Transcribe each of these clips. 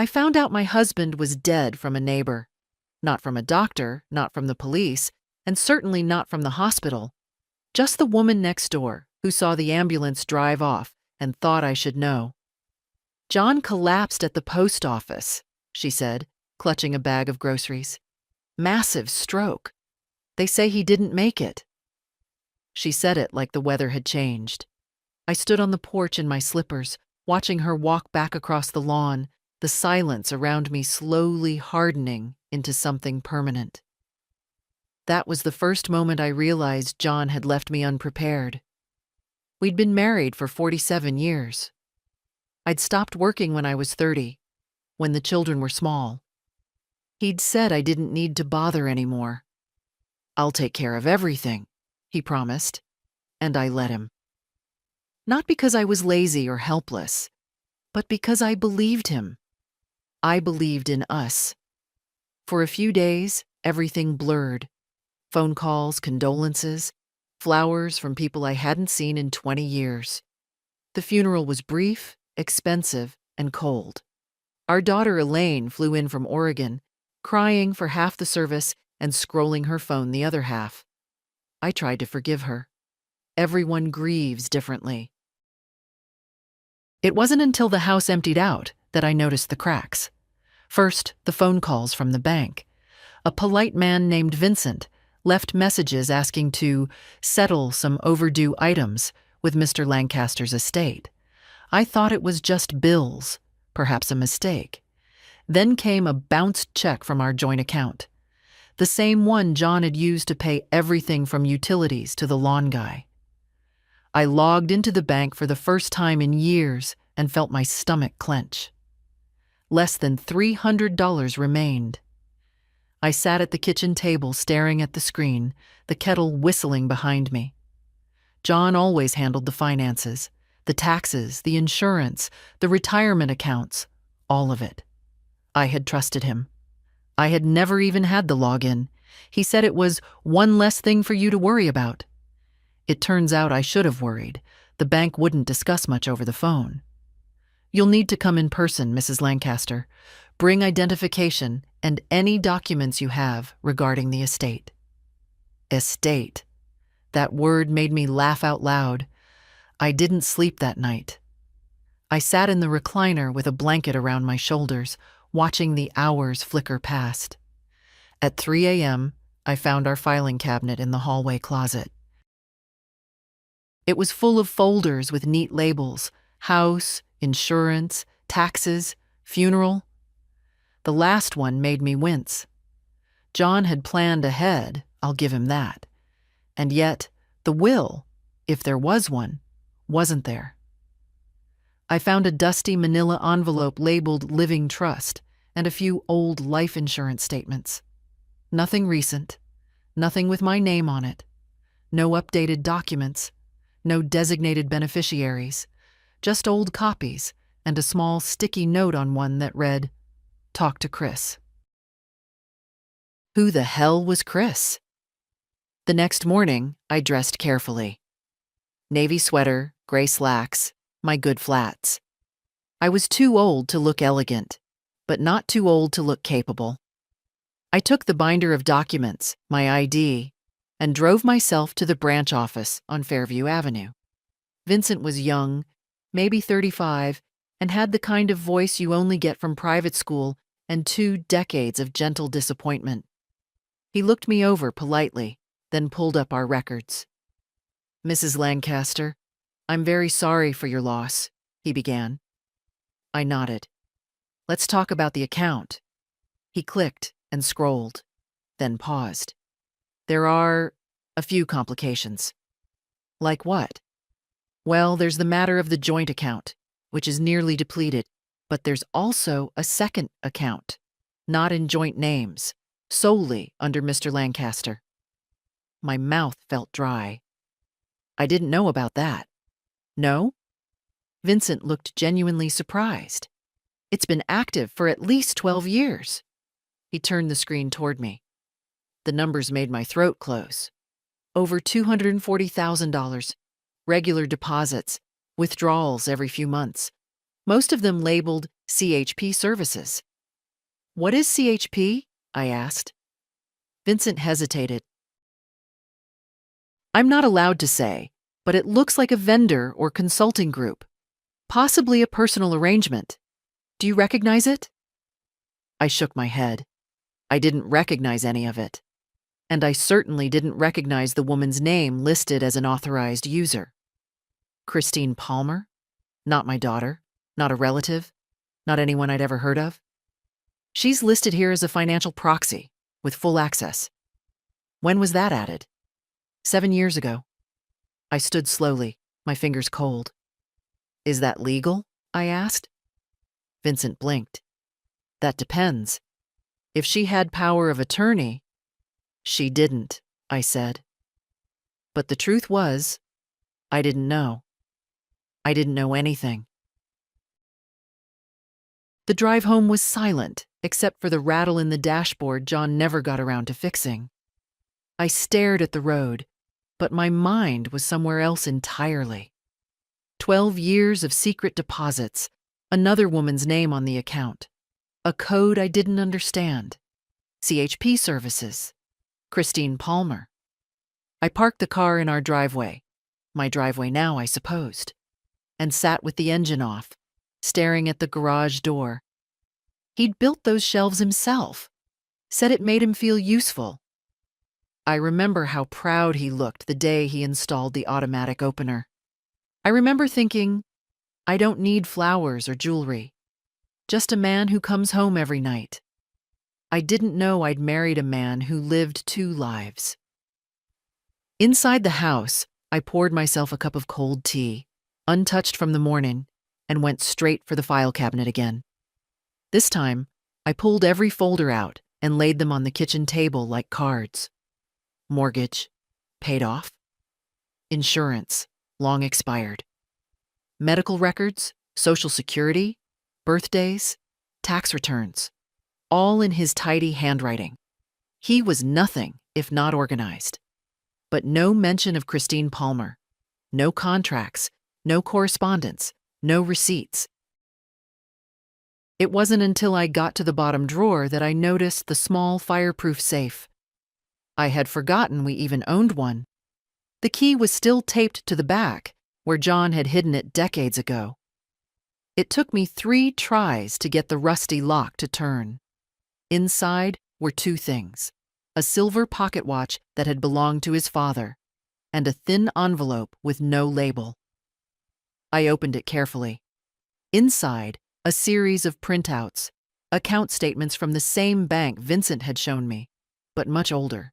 I found out my husband was dead from a neighbor. Not from a doctor, not from the police, and certainly not from the hospital. Just the woman next door who saw the ambulance drive off and thought I should know. "John collapsed at the post office," she said, clutching a bag of groceries. "Massive stroke. They say he didn't make it." She said it like the weather had changed. I stood on the porch in my slippers, watching her walk back across the lawn, the silence around me slowly hardening into something permanent. That was the first moment I realized John had left me unprepared. We'd been married for 47 years. I'd stopped working when I was 30, when the children were small. He'd said I didn't need to bother anymore. "I'll take care of everything," he promised, and I let him. Not because I was lazy or helpless, but because I believed him. I believed in us. For a few days, everything blurred. Phone calls, condolences, flowers from people I hadn't seen in 20 years. The funeral was brief, expensive, and cold. Our daughter Elaine flew in from Oregon, crying for half the service and scrolling her phone the other half. I tried to forgive her. Everyone grieves differently. It wasn't until the house emptied out that I noticed the cracks. First, the phone calls from the bank. A polite man named Vincent left messages asking to settle some overdue items with Mr. Lancaster's estate. I thought it was just bills, perhaps a mistake. Then came a bounced check from our joint account, the same one John had used to pay everything from utilities to the lawn guy. I logged into the bank for the first time in years and felt my stomach clench. Less than $300 remained. I sat at the kitchen table staring at the screen, the kettle whistling behind me. John always handled the finances, the taxes, the insurance, the retirement accounts, all of it. I had trusted him. I had never even had the login. He said it was one less thing for you to worry about. It turns out I should have worried. The bank wouldn't discuss much over the phone. "You'll need to come in person, Mrs. Lancaster. Bring identification and any documents you have regarding the estate." Estate. That word made me laugh out loud. I didn't sleep that night. I sat in the recliner with a blanket around my shoulders, watching the hours flicker past. At 3 a.m., I found our filing cabinet in the hallway closet. It was full of folders with neat labels: house, insurance, taxes, funeral. The last one made me wince. John had planned ahead, I'll give him that. And yet, the will, if there was one, wasn't there. I found a dusty manila envelope labeled Living Trust and a few old life insurance statements. Nothing recent, nothing with my name on it, no updated documents, no designated beneficiaries, just old copies and a small sticky note on one that read, "Talk to Chris." Who the hell was Chris? The next morning, I dressed carefully. Navy sweater, gray slacks, my good flats. I was too old to look elegant, but not too old to look capable. I took the binder of documents, my ID, and drove myself to the branch office on Fairview Avenue. Vincent was young, maybe 35, and had the kind of voice you only get from private school and 2 decades of gentle disappointment. He looked me over politely, then pulled up our records. "Mrs. Lancaster, I'm very sorry for your loss," he began. I nodded. "Let's talk about the account." He clicked and scrolled, then paused. "There are a few complications." "Like what?" "Well, there's the matter of the joint account, which is nearly depleted, but there's also a second account, not in joint names, solely under Mr. Lancaster." My mouth felt dry. "I didn't know about that." "No?" Vincent looked genuinely surprised. "It's been active for at least 12 years. He turned the screen toward me. The numbers made my throat close. Over $240,000, regular deposits, withdrawals every few months, most of them labeled CHP Services. What is CHP? I asked. Vincent hesitated. I'm not allowed to say, but it looks like a vendor or consulting group, possibly a personal arrangement. Do you recognize it? I shook my head. I didn't recognize any of it. And I certainly didn't recognize the woman's name listed as an authorized user. Christine Palmer? Not my daughter, not a relative, not anyone I'd ever heard of. She's listed here as a financial proxy, with full access. When was that added? 7 years ago. I stood slowly, my fingers cold. Is that legal? I asked. Vincent blinked. That depends. If she had power of attorney, she didn't, I said. But the truth was, I didn't know. I didn't know anything. The drive home was silent, except for the rattle in the dashboard John never got around to fixing. I stared at the road, but my mind was somewhere else entirely. 12 years of secret deposits, another woman's name on the account, a code I didn't understand, CHP Services, Christine Palmer. I parked the car in our driveway, my driveway now, I supposed, and sat with the engine off, staring at the garage door. He'd built those shelves himself, said it made him feel useful. I remember how proud he looked the day he installed the automatic opener. I remember thinking, I don't need flowers or jewelry, just a man who comes home every night. I didn't know I'd married a man who lived 2 lives. Inside the house, I poured myself a cup of cold tea, untouched from the morning, and went straight for the file cabinet again. This time, I pulled every folder out and laid them on the kitchen table like cards. Mortgage, paid off. Insurance, long expired. Medical records, Social Security, birthdays, tax returns, all in his tidy handwriting. He was nothing if not organized. But no mention of Christine Palmer, no contracts, no correspondence, no receipts. It wasn't until I got to the bottom drawer that I noticed the small fireproof safe. I had forgotten we even owned one. The key was still taped to the back, where John had hidden it decades ago. It took me 3 tries to get the rusty lock to turn. Inside were 2 things: a silver pocket watch that had belonged to his father, and a thin envelope with no label. I opened it carefully. Inside, a series of printouts, account statements from the same bank Vincent had shown me, but much older.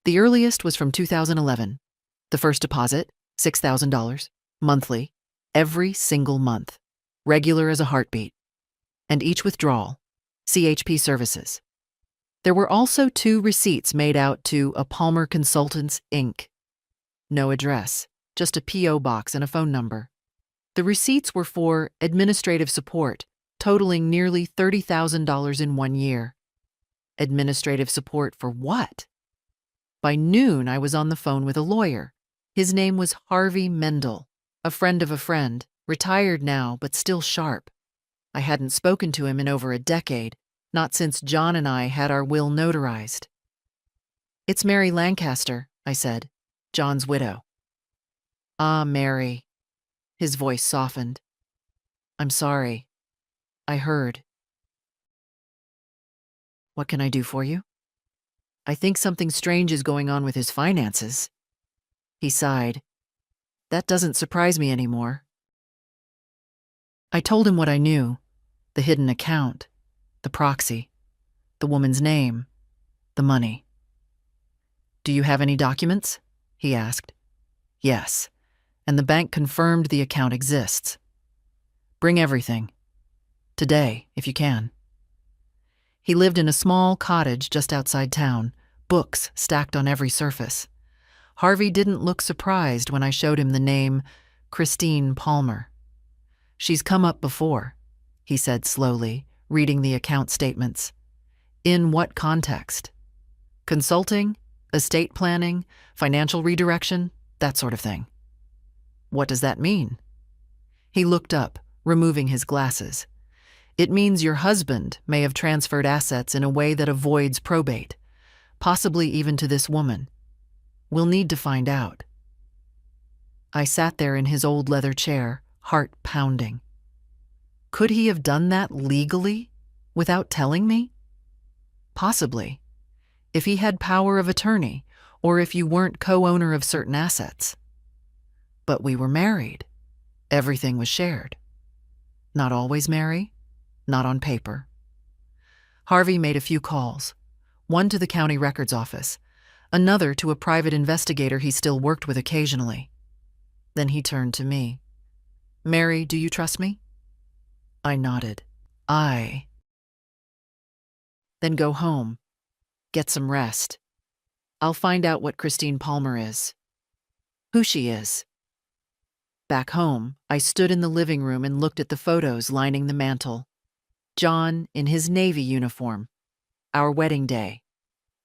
The earliest was from 2011. The first deposit, $6,000, monthly, every single month, regular as a heartbeat. And each withdrawal, CHP Services. There were also 2 receipts made out to a Palmer Consultants, Inc. No address, just a P.O. box and a phone number. The receipts were for administrative support, totaling nearly $30,000 in 1 year. Administrative support for what? By noon, I was on the phone with a lawyer. His name was Harvey Mendel, a friend of a friend, retired now but still sharp. I hadn't spoken to him in over a decade, not since John and I had our will notarized. It's Mary Lancaster, I said, John's widow. Ah, Mary. His voice softened. I'm sorry. I heard. What can I do for you? I think something strange is going on with his finances. He sighed. That doesn't surprise me anymore. I told him what I knew, the hidden account, the proxy, the woman's name, the money. Do you have any documents? He asked. Yes, and the bank confirmed the account exists. Bring everything. Today, if you can. He lived in a small cottage just outside town, books stacked on every surface. Harvey didn't look surprised when I showed him the name Christine Palmer. She's come up before, he said slowly, reading the account statements. In what context? Consulting, estate planning, financial redirection, that sort of thing. What does that mean? He looked up, removing his glasses. It means your husband may have transferred assets in a way that avoids probate, possibly even to this woman. We'll need to find out." I sat there in his old leather chair, heart pounding. Could he have done that legally, without telling me? Possibly, if he had power of attorney, or if you weren't co-owner of certain assets. But we were married. Everything was shared. Not always, Mary. Not on paper. Harvey made a few calls, one to the county records office, another to a private investigator he still worked with occasionally. Then he turned to me. "Mary, do you trust me?" I nodded. Then go home. Get some rest. I'll find out what Christine Palmer is. Who she is. Back home, I stood in the living room and looked at the photos lining the mantel. John in his Navy uniform. Our wedding day.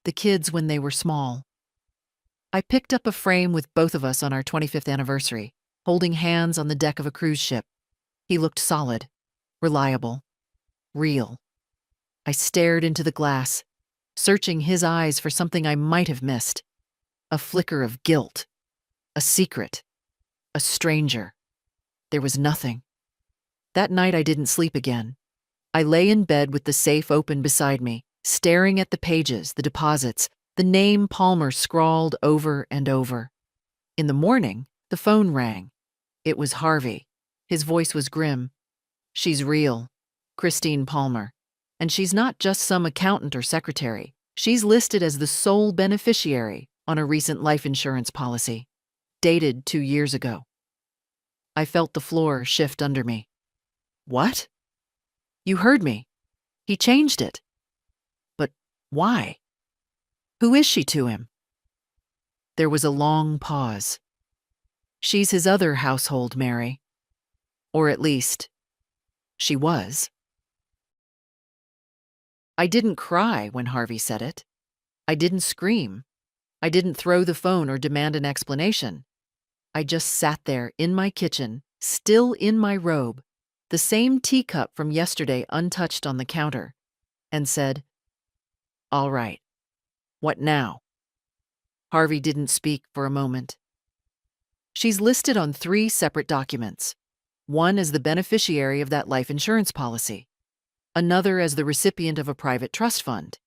The kids when they were small. I picked up a frame with both of us on our 25th anniversary, holding hands on the deck of a cruise ship. He looked solid, reliable, real. I stared into the glass, searching his eyes for something I might have missed. A flicker of guilt. A secret. A stranger. There was nothing. That night I didn't sleep again. I lay in bed with the safe open beside me, staring at the pages, the deposits, the name Palmer scrawled over and over. In the morning, the phone rang. It was Harvey. His voice was grim. "She's real, Christine Palmer. And she's not just some accountant or secretary. She's listed as the sole beneficiary on a recent life insurance policy, dated 2 years ago." I felt the floor shift under me. "What?" "You heard me. He changed it." "But why? Who is she to him?" There was a long pause. "She's his other household, Mary. Or at least, she was." I didn't cry when Harvey said it. I didn't scream. I didn't throw the phone or demand an explanation. I just sat there in my kitchen, still in my robe, the same teacup from yesterday untouched on the counter, and said, "All right. What now?" Harvey didn't speak for a moment. "She's listed on 3 separate documents. One as the beneficiary of that life insurance policy, another as the recipient of a private trust fund,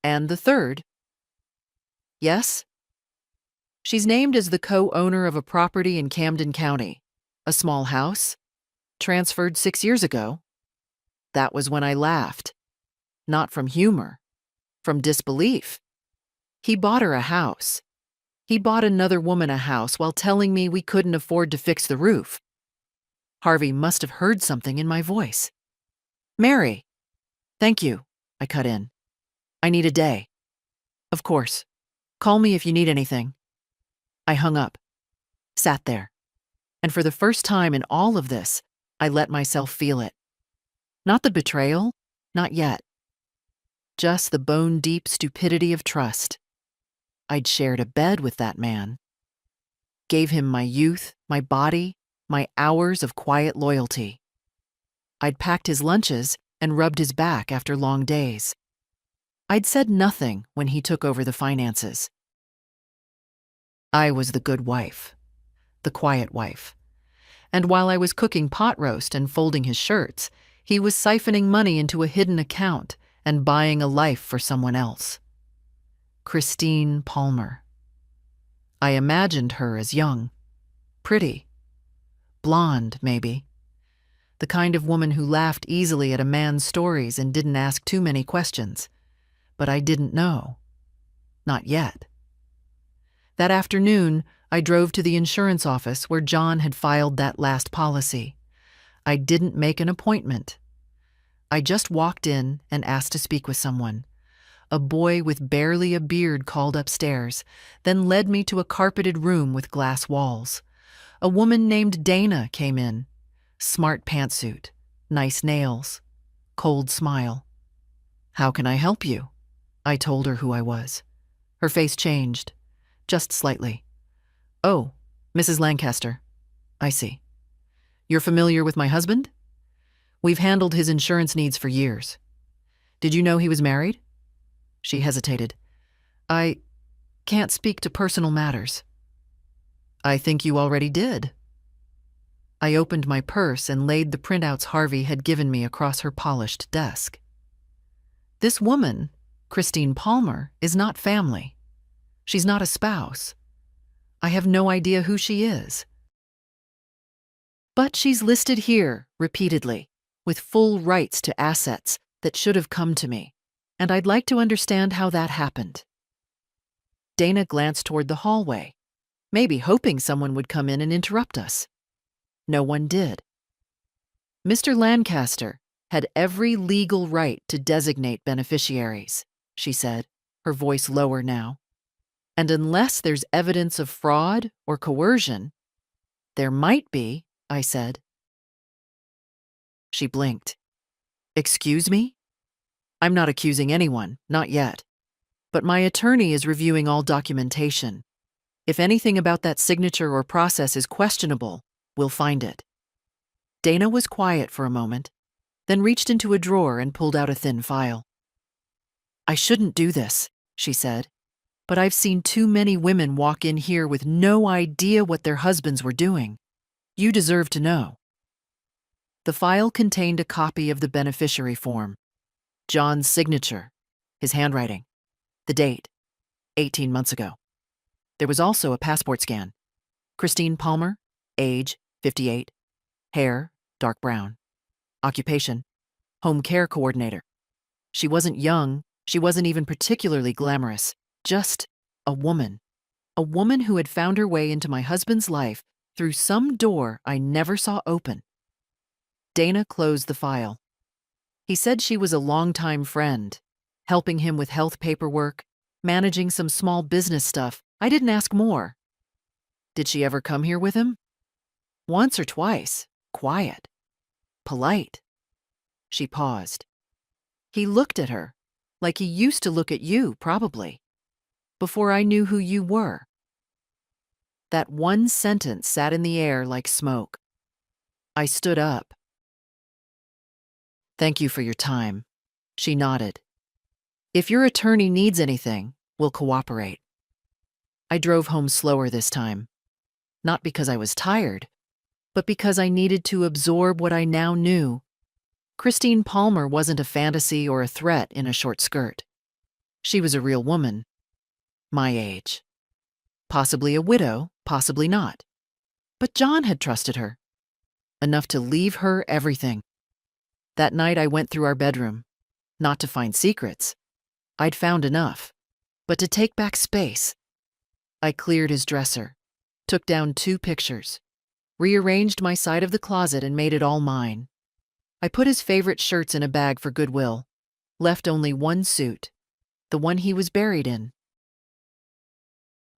and the third—" "Yes?" "She's named as the co-owner of a property in Camden County, a small house, transferred 6 years ago." That was when I laughed. Not from humor, from disbelief. He bought her a house. He bought another woman a house while telling me we couldn't afford to fix the roof. Harvey must have heard something in my voice. "Mary." "Thank you," I cut in. "I need a day." "Of course. Call me if you need anything." I hung up, sat there, and for the first time in all of this, I let myself feel it. Not the betrayal, not yet. Just the bone-deep stupidity of trust. I'd shared a bed with that man. Gave him my youth, my body, my hours of quiet loyalty. I'd packed his lunches and rubbed his back after long days. I'd said nothing when he took over the finances. I was the good wife, the quiet wife. And while I was cooking pot roast and folding his shirts, he was siphoning money into a hidden account and buying a life for someone else. Christine Palmer. I imagined her as young, pretty, blonde, maybe. The kind of woman who laughed easily at a man's stories and didn't ask too many questions. But I didn't know. Not yet. That afternoon, I drove to the insurance office where John had filed that last policy. I didn't make an appointment. I just walked in and asked to speak with someone. A boy with barely a beard called upstairs, then led me to a carpeted room with glass walls. A woman named Dana came in. Smart pantsuit, nice nails, cold smile. "How can I help you?" I told her who I was. Her face changed, just slightly. "Oh, Mrs. Lancaster. I see. You're familiar with my husband?" We've handled his insurance needs for years. Did you know he was married? She hesitated. I can't speak to personal matters. I think you already did. I opened my purse and laid the printouts Harvey had given me across her polished desk. This woman, Christine Palmer, is not family. She's not a spouse. I have no idea who she is. But she's listed here, repeatedly, with full rights to assets that should have come to me, and I'd like to understand how that happened. Dana glanced toward the hallway, maybe hoping someone would come in and interrupt us. No one did. Mr. Lancaster had every legal right to designate beneficiaries, she said, her voice lower now. And unless there's evidence of fraud or coercion, there might be, I said. She blinked. Excuse me? I'm not accusing anyone, not yet. But my attorney is reviewing all documentation. If anything about that signature or process is questionable, we'll find it. Dana was quiet for a moment, then reached into a drawer and pulled out a thin file. I shouldn't do this, she said, but I've seen too many women walk in here with no idea what their husbands were doing. You deserve to know. The file contained a copy of the beneficiary form, John's signature, his handwriting, the date, 18 months ago. There was also a passport scan. Christine Palmer, age, 58, hair, dark brown. Occupation, home care coordinator. She wasn't young, she wasn't even particularly glamorous, just a woman. A woman who had found her way into my husband's life through some door I never saw open. Dana closed the file. He said she was a longtime friend, helping him with health paperwork, managing some small business stuff. I didn't ask more. Did she ever come here with him? Once or twice, quiet, polite. She paused. He looked at her, like he used to look at you, probably, before I knew who you were. That one sentence sat in the air like smoke. I stood up. Thank you for your time. She nodded. If your attorney needs anything, we'll cooperate. I drove home slower this time, not because I was tired, but because I needed to absorb what I now knew. Christine Palmer wasn't a fantasy or a threat in a short skirt. She was a real woman, my age. Possibly a widow, possibly not. But John had trusted her, enough to leave her everything. That night I went through our bedroom, not to find secrets. I'd found enough, but to take back space. I cleared his dresser, took down 2 pictures, rearranged my side of the closet and made it all mine. I put his favorite shirts in a bag for Goodwill, left only one suit, the one he was buried in.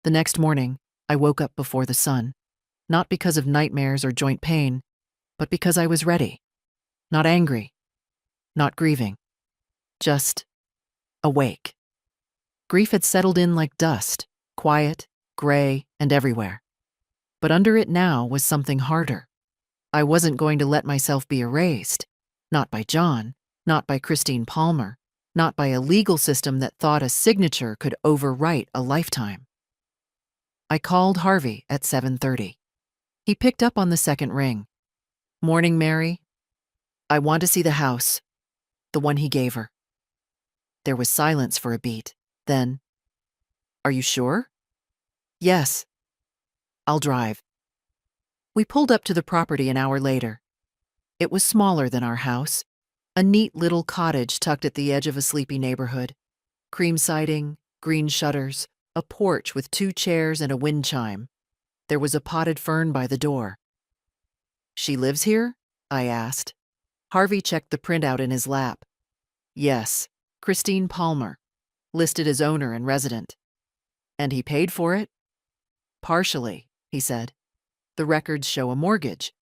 The next morning, I woke up before the sun, not because of nightmares or joint pain, but because I was ready. Not angry, not grieving, just awake. Grief had settled in like dust, quiet, gray, and everywhere. But under it now was something harder. I wasn't going to let myself be erased, not by John, not by Christine Palmer, not by a legal system that thought a signature could overwrite a lifetime. I called Harvey at 7:30. He picked up on the second ring. Morning, Mary. I want to see the house, the one he gave her. There was silence for a beat. Then, are you sure? Yes. I'll drive. We pulled up to the property an hour later. It was smaller than our house, a neat little cottage tucked at the edge of a sleepy neighborhood. Cream siding, green shutters, a porch with 2 chairs and a wind chime. There was a potted fern by the door. She lives here? I asked. Harvey checked the printout in his lap. Yes, Christine Palmer, listed as owner and resident. And he paid for it? Partially, he said. The records show a mortgage,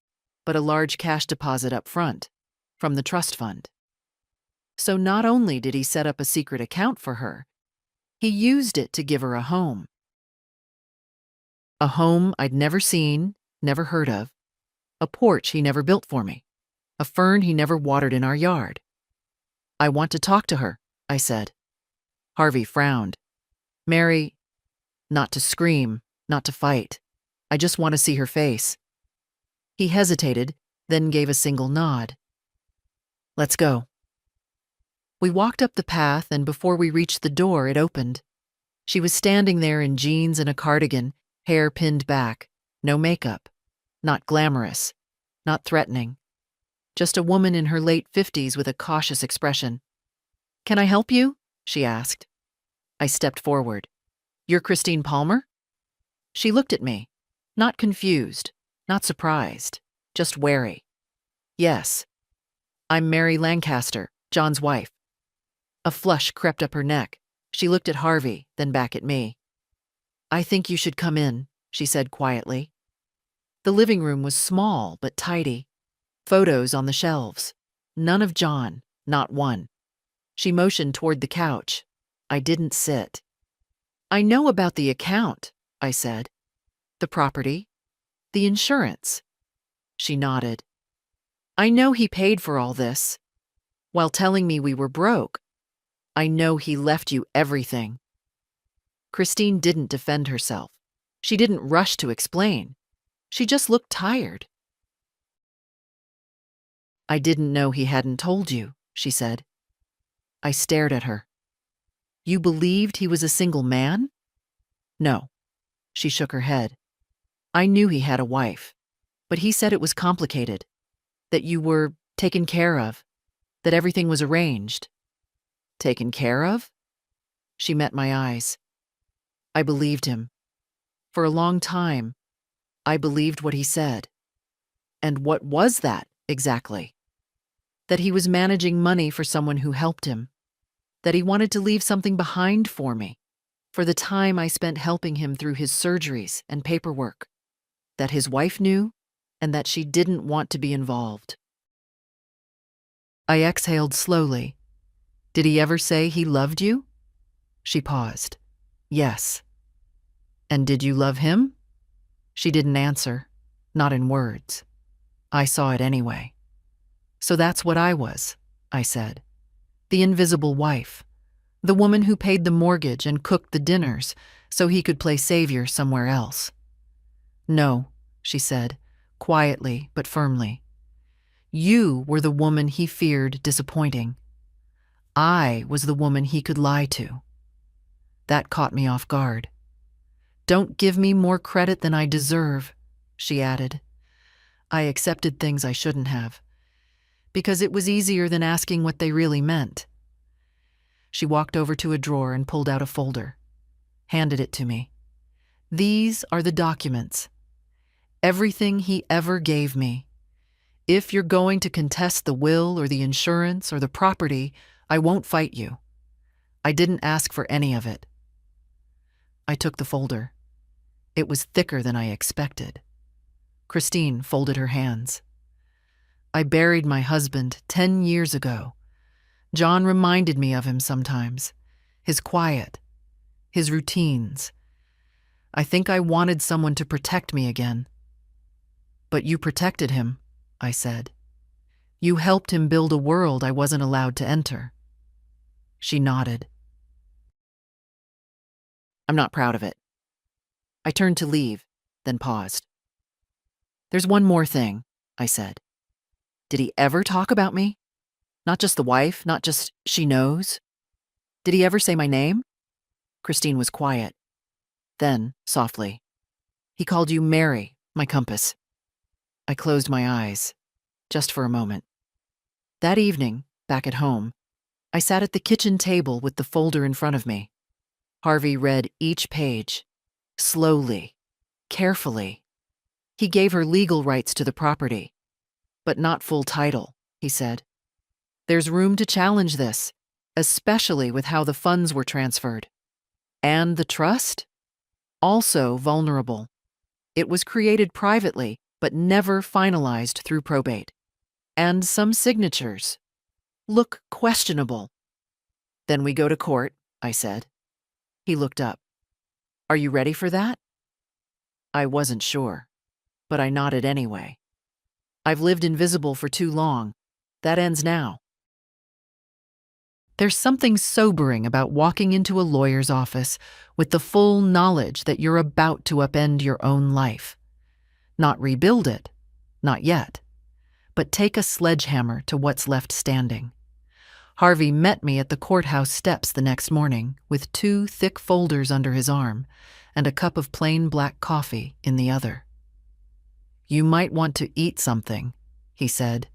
but a large cash deposit up front, from the trust fund. So not only did he set up a secret account for her, he used it to give her a home. A home I'd never seen, never heard of, a porch he never built for me. a fern he never watered in our yard. I want to talk to her, I said. Harvey frowned. Mary, not to scream, not to fight. I just want to see her face. He hesitated, then gave a single nod. Let's go. We walked up the path, and before we reached the door, it opened. She was standing there in jeans and a cardigan, hair pinned back, no makeup, not glamorous, not threatening. Just a woman in her late 50s with a cautious expression. Can I help you? She asked. I stepped forward. You're Christine Palmer? She looked at me, not confused, not surprised, just wary. Yes. I'm Mary Lancaster, John's wife. A flush crept up her neck. She looked at Harvey, then back at me. I think you should come in, she said quietly. The living room was small but tidy. Photos on the shelves. None of John, not one. She motioned toward the couch. I didn't sit. I know about the account, I said. The property. The insurance. She nodded. I know he paid for all this. While telling me we were broke. I know he left you everything. Christine didn't defend herself. She didn't rush to explain. She just looked tired. I didn't know he hadn't told you, she said. I stared at her. You believed he was a single man? No. She shook her head. I knew he had a wife, but he said it was complicated, that you were taken care of, that everything was arranged. Taken care of? She met my eyes. I believed him. For a long time, I believed what he said. And what was that, exactly? That he was managing money for someone who helped him. That he wanted to leave something behind for me, for the time I spent helping him through his surgeries and paperwork. That his wife knew, and that she didn't want to be involved. I exhaled slowly. Did he ever say he loved you? She paused. Yes. And did you love him? She didn't answer, not in words. I saw it anyway. So that's what I was, I said. The invisible wife. The woman who paid the mortgage and cooked the dinners so he could play savior somewhere else. No, she said, quietly but firmly. You were the woman he feared disappointing. I was the woman he could lie to. That caught me off guard. Don't give me more credit than I deserve, she added. I accepted things I shouldn't have, because it was easier than asking what they really meant. She walked over to a drawer and pulled out a folder, handed it to me. These are the documents. Everything he ever gave me. If you're going to contest the will or the insurance or the property, I won't fight you. I didn't ask for any of it. I took the folder. It was thicker than I expected. Christine folded her hands. I buried my husband 10 years ago. John reminded me of him sometimes. His quiet. His routines. I think I wanted someone to protect me again. But you protected him, I said. You helped him build a world I wasn't allowed to enter. She nodded. I'm not proud of it. I turned to leave, then paused. There's one more thing, I said. Did he ever talk about me? Not just the wife, not just she knows. Did he ever say my name? Christine was quiet. Then, softly, he called you Mary, my compass. I closed my eyes, just for a moment. That evening, back at home, I sat at the kitchen table with the folder in front of me. Harvey read each page, slowly, carefully. He gave her legal rights to the property, but not full title, he said. There's room to challenge this, especially with how the funds were transferred. And the trust? Also vulnerable. It was created privately, but never finalized through probate. And some signatures look questionable. Then we go to court, I said. He looked up. Are you ready for that? I wasn't sure, but I nodded anyway. I've lived invisible for too long. That ends now. There's something sobering about walking into a lawyer's office with the full knowledge that you're about to upend your own life. Not rebuild it, not yet, but take a sledgehammer to what's left standing. Harvey met me at the courthouse steps the next morning with 2 thick folders under his arm and a cup of plain black coffee in the other. "You might want to eat something," he said,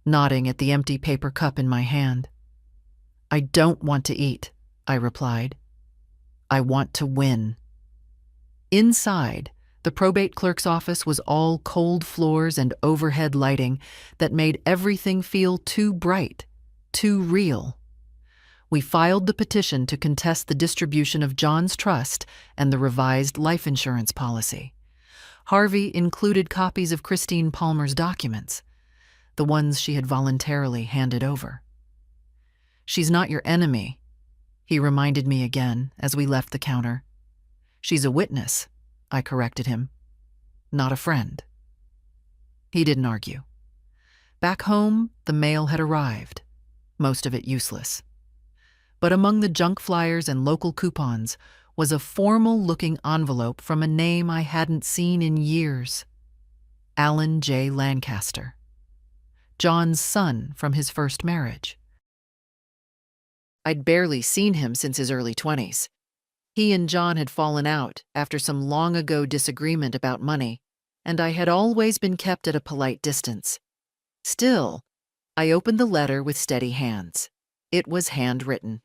nodding at the empty paper cup in my hand. "I don't want to eat," I replied. "I want to win." Inside, the probate clerk's office was all cold floors and overhead lighting that made everything feel too bright, too real. We filed the petition to contest the distribution of John's trust and the revised life insurance policy. Harvey included copies of Christine Palmer's documents, the ones she had voluntarily handed over. "She's not your enemy," he reminded me again as we left the counter. "She's a witness," I corrected him, "not a friend." He didn't argue. Back home, the mail had arrived, most of it useless. But among the junk flyers and local coupons was a formal-looking envelope from a name I hadn't seen in years: Alan J. Lancaster, John's son from his first marriage. I'd barely seen him since his early 20s. He and John had fallen out after some long-ago disagreement about money, and I had always been kept at a polite distance. Still, I opened the letter with steady hands. It was handwritten.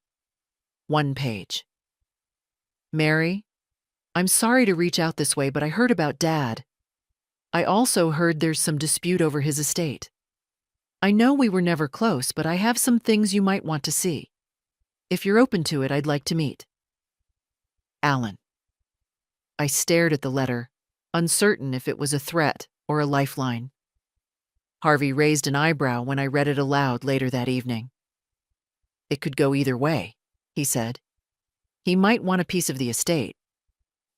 1 page. "Mary, I'm sorry to reach out this way, but I heard about Dad. I also heard there's some dispute over his estate. I know we were never close, but I have some things you might want to see. If you're open to it, I'd like to meet. Alan." I stared at the letter, uncertain if it was a threat or a lifeline. Harvey raised an eyebrow when I read it aloud later that evening. "It could go either way," he said. "He might want a piece of the estate,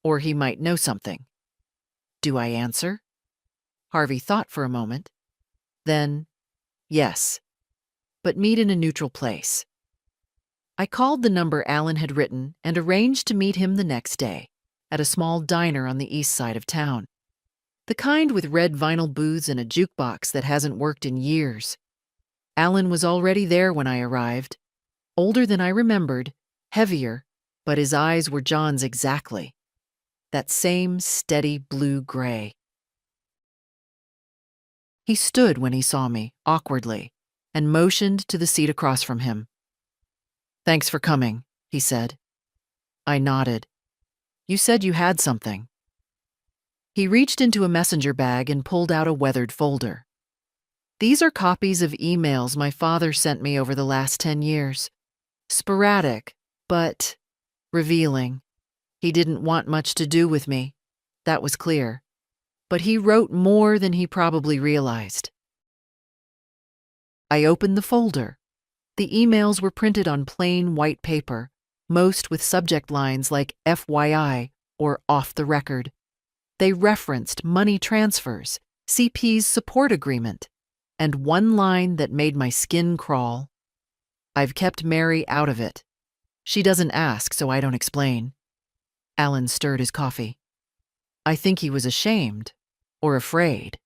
or he might know something. Do I answer?" Harvey thought for a moment. Then, "Yes, but meet in a neutral place." I called the number Alan had written and arranged to meet him the next day at a small diner on the east side of town. The kind with red vinyl booths and a jukebox that hasn't worked in years. Alan was already there when I arrived, older than I remembered, heavier, but his eyes were John's exactly. That same steady blue-gray. He stood when he saw me, awkwardly, and motioned to the seat across from him. "Thanks for coming," he said. I nodded. "You said you had something." He reached into a messenger bag and pulled out a weathered folder. "These are copies of emails my father sent me over the last 10 years. Sporadic, but revealing. He didn't want much to do with me. That was clear. But he wrote more than he probably realized." I opened the folder. The emails were printed on plain white paper, most with subject lines like FYI or off the record. They referenced money transfers, CP's support agreement, and one line that made my skin crawl. "I've kept Mary out of it. She doesn't ask, so I don't explain." Alan stirred his coffee. I think he was ashamed, or afraid,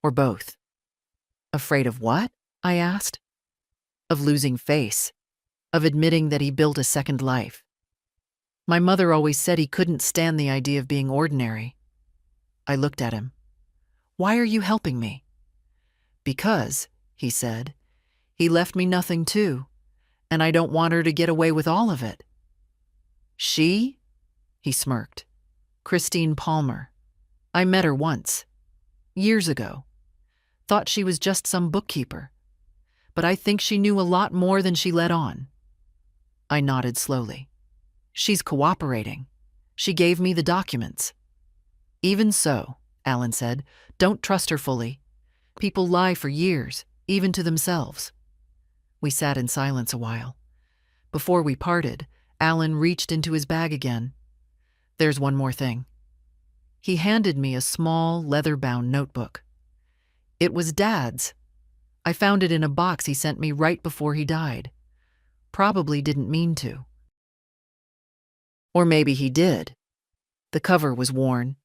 or both. "Afraid of what?" I asked. "Of losing face, of admitting that he built a second life. My mother always said he couldn't stand the idea of being ordinary." I looked at him. "Why are you helping me?" "Because," he said, "he left me nothing too, and I don't want her to get away with all of it." "She?" He smirked. "Christine Palmer. I met her once. Years ago. Thought she was just some bookkeeper. But I think she knew a lot more than she let on." I nodded slowly. "She's cooperating. She gave me the documents." "Even so," Alan said, "don't trust her fully. People lie for years, even to themselves." We sat in silence a while. Before we parted, Alan reached into his bag again. "There's one more thing." He handed me a small, leather-bound notebook. It was Dad's. I found it in a box he sent me right before he died. Probably didn't mean to. Or maybe he did. The cover was worn.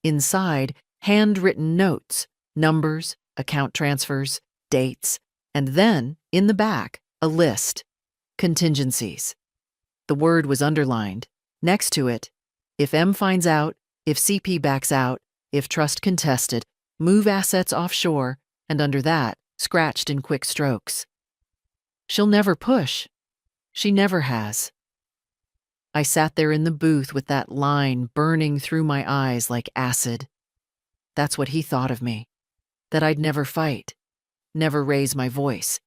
Inside, handwritten notes, numbers, account transfers, dates, and then, in the back, a list. Contingencies. The word was underlined. Next to it, if M finds out, if CP backs out, if trust contested, move assets offshore, and under that, scratched in quick strokes. She'll never push. She never has. I sat there in the booth with that line burning through my eyes like acid. That's what he thought of me. That I'd never fight, never raise my voice,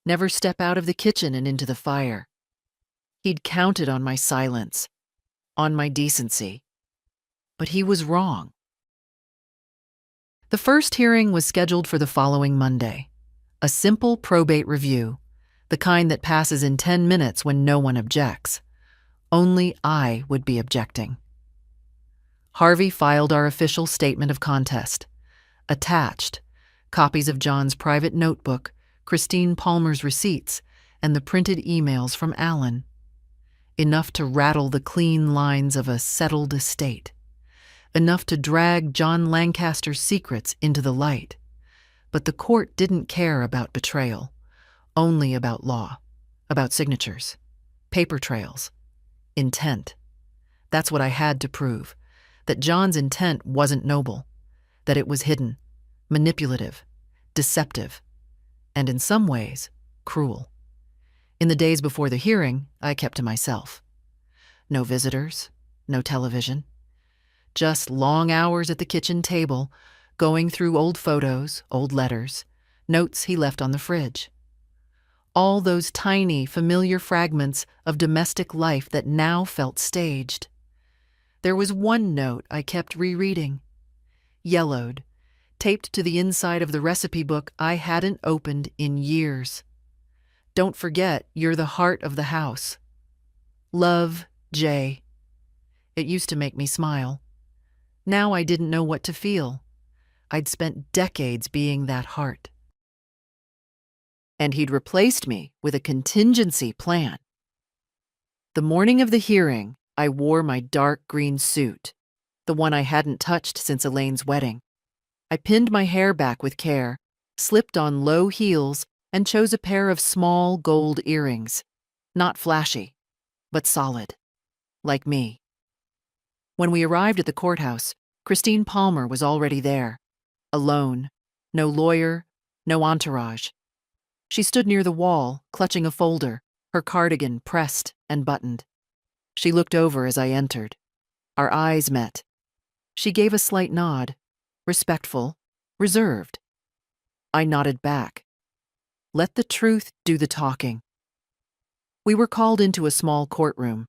never step out of the kitchen and into the fire. He'd counted on my silence, on my decency. But he was wrong. The first hearing was scheduled for the following Monday. A simple probate review, the kind that passes in 10 minutes when no one objects. Only I would be objecting. Harvey filed our official statement of contest. Attached, copies of John's private notebook, Christine Palmer's receipts, and the printed emails from Alan. Enough to rattle the clean lines of a settled estate. Enough to drag John Lancaster's secrets into the light. But the court didn't care about betrayal, only about law, about signatures, paper trails, intent. That's what I had to prove, that John's intent wasn't noble, that it was hidden, manipulative, deceptive, and in some ways, cruel. In the days before the hearing, I kept to myself. No visitors, no television. Just long hours at the kitchen table, going through old photos, old letters, notes he left on the fridge. All those tiny, familiar fragments of domestic life that now felt staged. There was one note I kept rereading. Yellowed, taped to the inside of the recipe book I hadn't opened in years. Don't forget, you're the heart of the house. Love, Jay. It used to make me smile. Now I didn't know what to feel. I'd spent decades being that heart. And he'd replaced me with a contingency plan. The morning of the hearing, I wore my dark green suit, the one I hadn't touched since Elaine's wedding. I pinned my hair back with care, slipped on low heels, and chose a pair of small gold earrings. Not flashy, but solid, like me. When we arrived at the courthouse, Christine Palmer was already there, alone, no lawyer, no entourage. She stood near the wall, clutching a folder, her cardigan pressed and buttoned. She looked over as I entered. Our eyes met. She gave a slight nod, respectful, reserved. I nodded back. Let the truth do the talking. We were called into a small courtroom.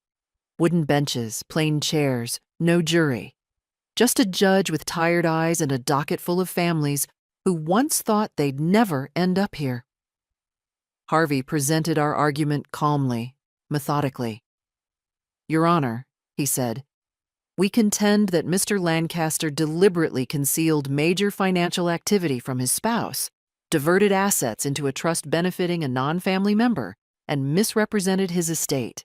Wooden benches, plain chairs, no jury. Just a judge with tired eyes and a docket full of families who once thought they'd never end up here. Harvey presented our argument calmly, methodically. Your Honor, he said, we contend that Mr. Lancaster deliberately concealed major financial activity from his spouse, diverted assets into a trust benefiting a non-family member, and misrepresented his estate.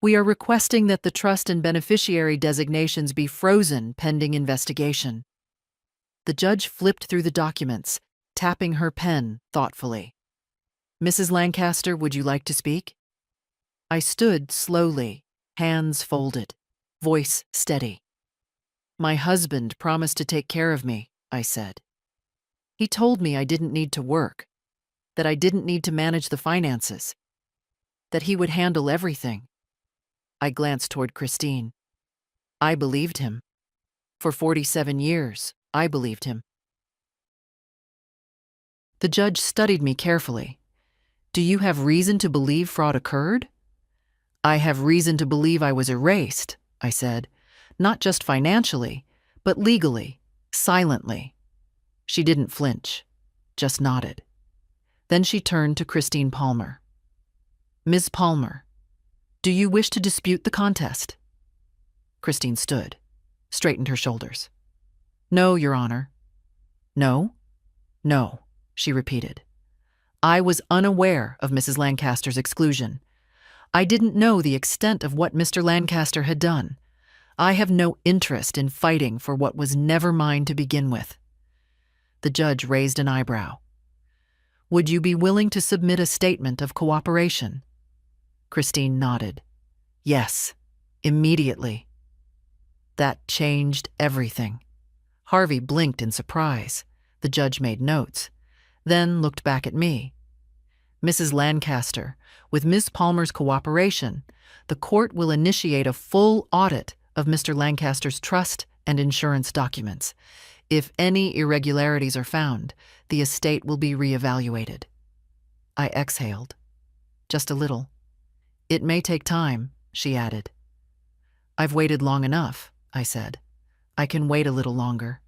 We are requesting that the trust and beneficiary designations be frozen pending investigation. The judge flipped through the documents, tapping her pen thoughtfully. Mrs. Lancaster, would you like to speak? I stood slowly, hands folded, voice steady. My husband promised to take care of me, I said. He told me I didn't need to work, that I didn't need to manage the finances, that he would handle everything. I glanced toward Christine. I believed him. For 47 years, I believed him. The judge studied me carefully. Do you have reason to believe fraud occurred? I have reason to believe I was erased, I said, not just financially, but legally, silently. She didn't flinch, just nodded. Then she turned to Christine Palmer. Ms. Palmer, do you wish to dispute the contest? Christine stood, straightened her shoulders. No, Your Honor. No, no, she repeated. I was unaware of Mrs. Lancaster's exclusion. I didn't know the extent of what Mr. Lancaster had done. I have no interest in fighting for what was never mine to begin with. The judge raised an eyebrow. Would you be willing to submit a statement of cooperation? Christine nodded. Yes, immediately. That changed everything. Harvey blinked in surprise. The judge made notes, then looked back at me. Mrs. Lancaster, with Ms. Palmer's cooperation, the court will initiate a full audit of Mr. Lancaster's trust and insurance documents. If any irregularities are found, the estate will be reevaluated. I exhaled. Just a little. It may take time, she added. I've waited long enough, I said. I can wait a little longer.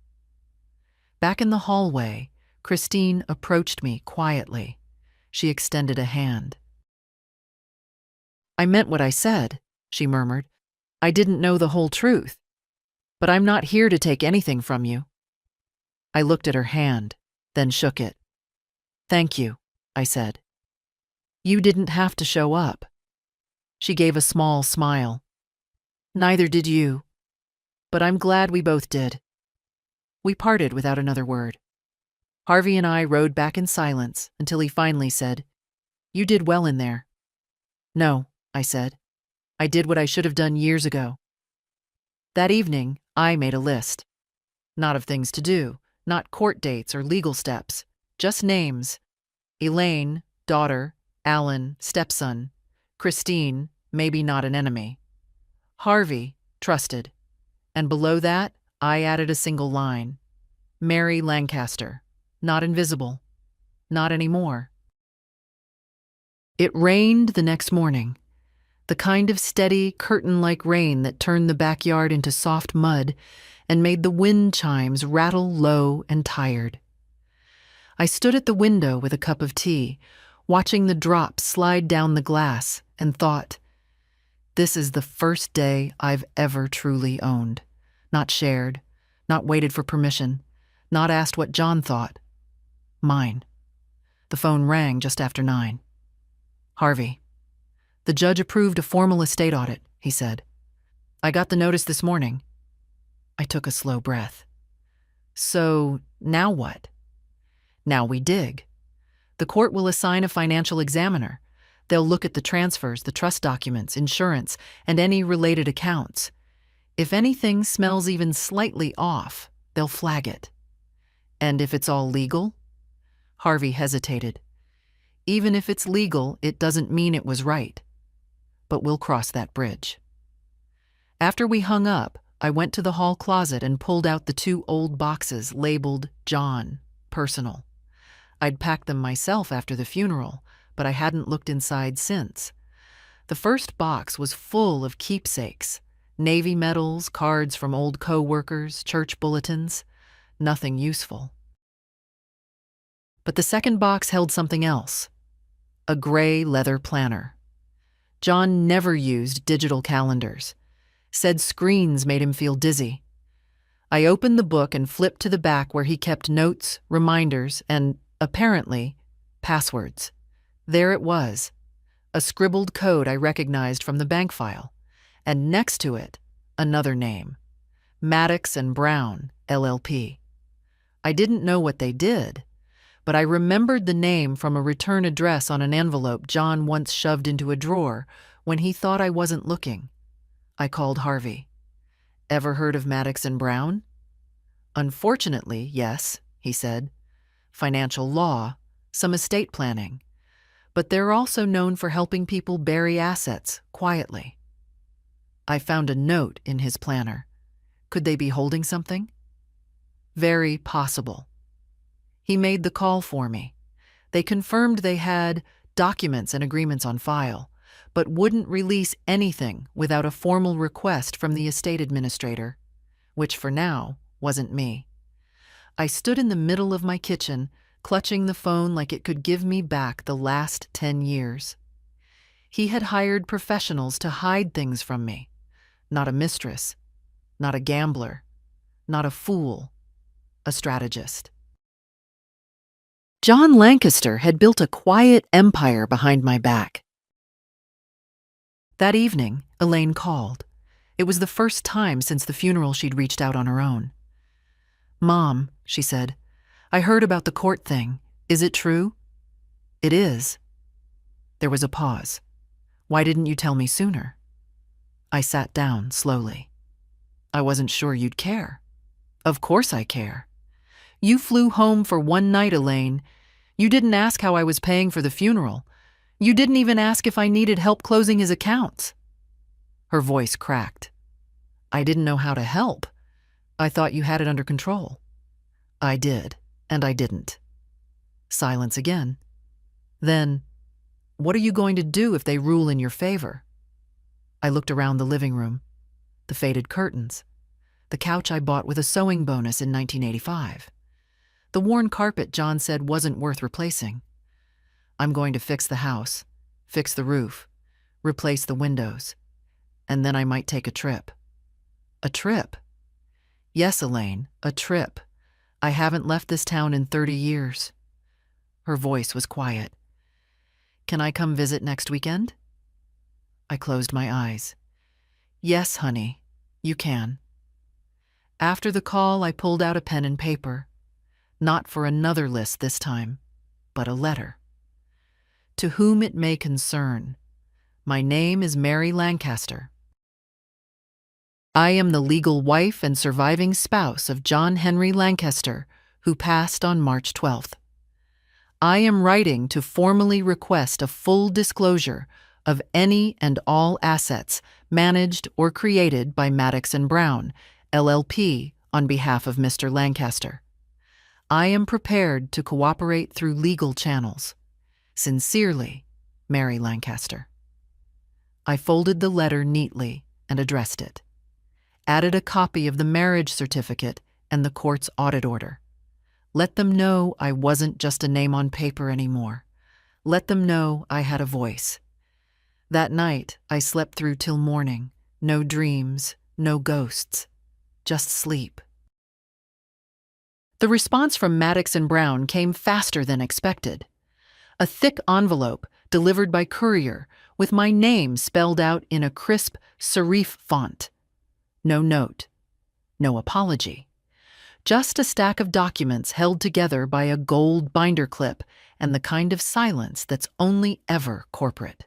Back in the hallway, Christine approached me quietly. She extended a hand. I meant what I said, she murmured. I didn't know the whole truth. But I'm not here to take anything from you. I looked at her hand, then shook it. Thank you, I said. You didn't have to show up. She gave a small smile. Neither did you. But I'm glad we both did. We parted without another word. Harvey and I rode back in silence until he finally said, You did well in there. No, I said. I did what I should have done years ago. That evening, I made a list. Not of things to do, not court dates or legal steps, just names. Elaine, daughter; Alan, stepson; Christine, maybe not an enemy; Harvey, trusted. And below that, I added a single line. Mary Lancaster, not invisible. Not anymore. It rained the next morning. The kind of steady, curtain-like rain that turned the backyard into soft mud and made the wind chimes rattle low and tired. I stood at the window with a cup of tea, watching the drops slide down the glass, and thought, this is the first day I've ever truly owned. Not shared, not waited for permission, not asked what John thought. Mine. The phone rang just after 9. Harvey. The judge approved a formal estate audit, he said. I got the notice this morning. I took a slow breath. So, now what? Now we dig. The court will assign a financial examiner. They'll look at the transfers, the trust documents, insurance, and any related accounts. If anything smells even slightly off, they'll flag it. And if it's all legal? Harvey hesitated. Even if it's legal, it doesn't mean it was right. But we'll cross that bridge. After we hung up, I went to the hall closet and pulled out the 2 old boxes labeled John, personal. I'd packed them myself after the funeral, but I hadn't looked inside since. The first box was full of keepsakes, Navy medals, cards from old co-workers, church bulletins, nothing useful. But the second box held something else, a gray leather planner. John never used digital calendars, said screens made him feel dizzy. I opened the book and flipped to the back where he kept notes, reminders, and, apparently, passwords. There it was, a scribbled code I recognized from the bank file, and next to it, another name, Maddox and Brown, LLP. I didn't know what they did, but I remembered the name from a return address on an envelope John once shoved into a drawer when he thought I wasn't looking. I called Harvey. Ever heard of Maddox and Brown? Unfortunately, yes, he said. Financial law, some estate planning. But they're also known for helping people bury assets quietly. I found a note in his planner. Could they be holding something? Very possible. He made the call for me. They confirmed they had documents and agreements on file, but wouldn't release anything without a formal request from the estate administrator, which for now wasn't me. I stood in the middle of my kitchen, clutching the phone like it could give me back the last 10 years. He had hired professionals to hide things from me. Not a mistress, not a gambler, not a fool, a strategist. John Lancaster had built a quiet empire behind my back. That evening, Elaine called. It was the first time since the funeral she'd reached out on her own. "Mom," she said, "I heard about the court thing. Is it true?" "It is." There was a pause. "Why didn't you tell me sooner?" I sat down slowly. "I wasn't sure you'd care." "Of course I care. You flew home for one night, Elaine. You didn't ask how I was paying for the funeral. You didn't even ask if I needed help closing his accounts." Her voice cracked. "I didn't know how to help. I thought you had it under control." "I did, and I didn't." Silence again. Then, "What are you going to do if they rule in your favor?" I looked around the living room. The faded curtains. The couch I bought with a sewing bonus in 1985. The worn carpet John said wasn't worth replacing. "I'm going to fix the house, fix the roof, replace the windows, and then I might take a trip." "A trip?" "Yes, Elaine, a trip. I haven't left this town in 30 years. Her voice was quiet. "Can I come visit next weekend?" I closed my eyes. "Yes, honey, you can." After the call, I pulled out a pen and paper. Not for another list this time, but a letter. "To whom it may concern, my name is Mary Lancaster. I am the legal wife and surviving spouse of John Henry Lancaster, who passed on March 12th. I am writing to formally request a full disclosure of any and all assets managed or created by Maddox and Brown, LLP, on behalf of Mr. Lancaster. I am prepared to cooperate through legal channels. Sincerely, Mary Lancaster." I folded the letter neatly and addressed it. Added a copy of the marriage certificate and the court's audit order. Let them know I wasn't just a name on paper anymore. Let them know I had a voice. That night, I slept through till morning. No dreams, no ghosts, just sleep. The response from Maddox and Brown came faster than expected. A thick envelope delivered by courier with my name spelled out in a crisp serif font. No note, no apology. Just a stack of documents held together by a gold binder clip and the kind of silence that's only ever corporate.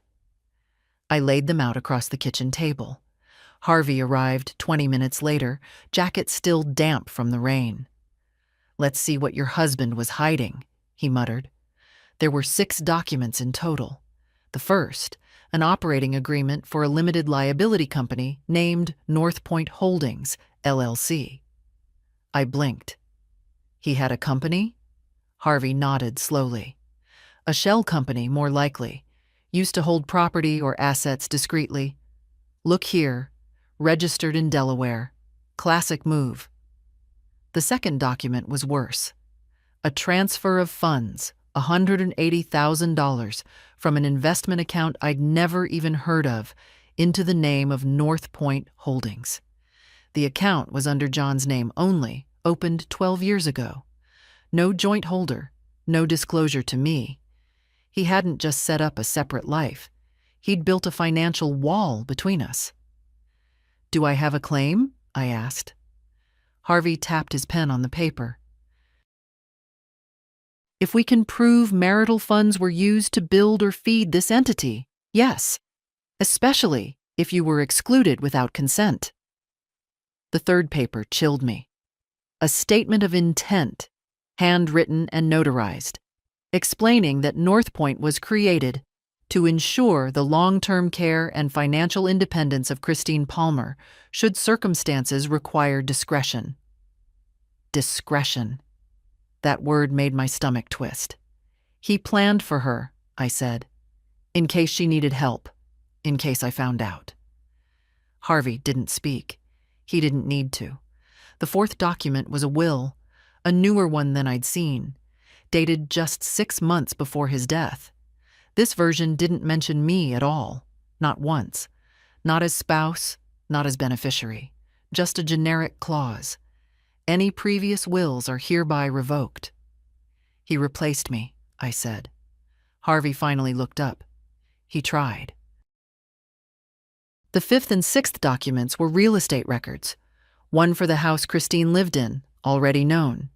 I laid them out across the kitchen table. Harvey arrived 20 minutes later, jacket still damp from the rain. "Let's see what your husband was hiding," he muttered. There were 6 documents in total. The first, an operating agreement for a limited liability company named North Point Holdings, LLC. I blinked. He had a company? Harvey nodded slowly. A shell company, more likely. Used to hold property or assets discreetly. Look here, registered in Delaware. Classic move. The second document was worse. A transfer of funds, $180,000, from an investment account I'd never even heard of, into the name of North Point Holdings. The account was under John's name only, opened 12 years ago. No joint holder, no disclosure to me. He hadn't just set up a separate life. He'd built a financial wall between us. "Do I have a claim?" I asked. Harvey tapped his pen on the paper. "If we can prove marital funds were used to build or feed this entity, yes. Especially if you were excluded without consent." The third paper chilled me. A statement of intent, handwritten and notarized, explaining that North Point was created to ensure the long-term care and financial independence of Christine Palmer should circumstances require discretion. Discretion. That word made my stomach twist. He planned for her, I said, in case she needed help, in case I found out. Harvey didn't speak. He didn't need to. The fourth document was a will, a newer one than I'd seen, dated just 6 months before his death. This version didn't mention me at all, not once. Not as spouse, not as beneficiary, just a generic clause. Any previous wills are hereby revoked. He replaced me, I said. Harvey finally looked up. He tried. The fifth and sixth documents were real estate records. One for the house Christine lived in, already known.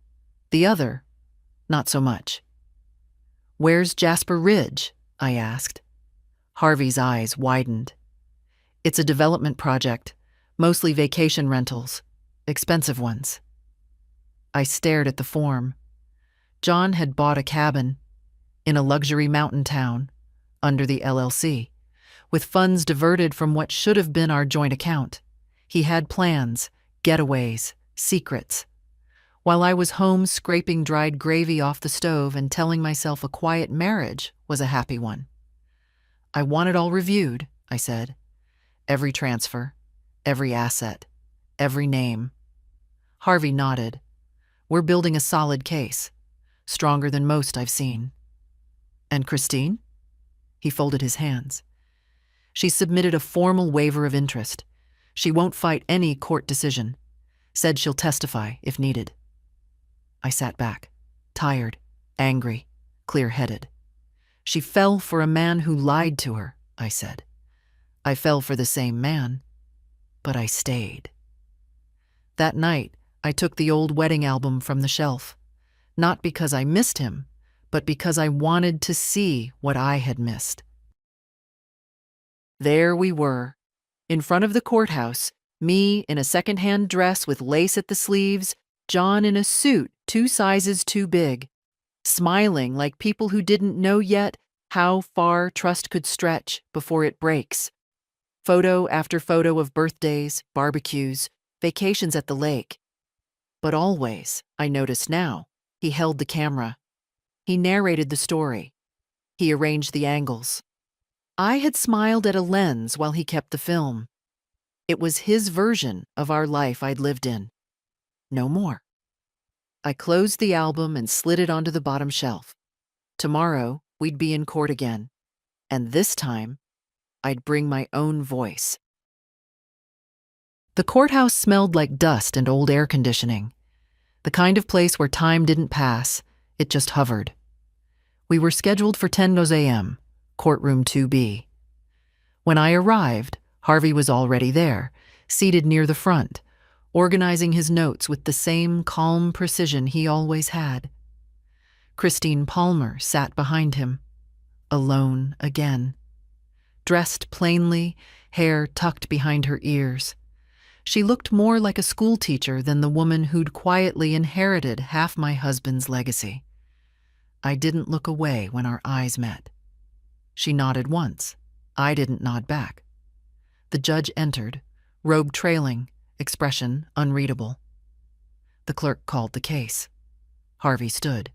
The other, not so much. "Where's Jasper Ridge?" I asked. Harvey's eyes widened. "It's a development project, mostly vacation rentals, expensive ones." I stared at the form. John had bought a cabin in a luxury mountain town under the LLC, with funds diverted from what should have been our joint account. He had plans, getaways, secrets. While I was home scraping dried gravy off the stove and telling myself a quiet marriage was a happy one. "I want it all reviewed," I said. "Every transfer, every asset, every name." Harvey nodded. "We're building a solid case, stronger than most I've seen." "And Christine?" He folded his hands. "She submitted a formal waiver of interest. She won't fight any court decision. Said she'll testify if needed." I sat back, tired, angry, clear-headed. "She fell for a man who lied to her," I said. "I fell for the same man, but I stayed." That night, I took the old wedding album from the shelf, not because I missed him, but because I wanted to see what I had missed. There we were, in front of the courthouse, me in a second-hand dress with lace at the sleeves, John in a suit 2 sizes too big, smiling like people who didn't know yet how far trust could stretch before it breaks. Photo after photo of birthdays, barbecues, vacations at the lake. But always, I notice now, he held the camera. He narrated the story. He arranged the angles. I had smiled at a lens while he kept the film. It was his version of our life I'd lived in. No more. I closed the album and slid it onto the bottom shelf. Tomorrow, we'd be in court again. And this time, I'd bring my own voice. The courthouse smelled like dust and old air conditioning. The kind of place where time didn't pass, it just hovered. We were scheduled for 10 a.m., courtroom 2B. When I arrived, Harvey was already there, seated near the front, organizing his notes with the same calm precision he always had. Christine Palmer sat behind him, alone again. Dressed plainly, hair tucked behind her ears. She looked more like a schoolteacher than the woman who'd quietly inherited half my husband's legacy. I didn't look away when our eyes met. She nodded once. I didn't nod back. The judge entered, robe trailing, expression unreadable. The clerk called the case. Harvey stood.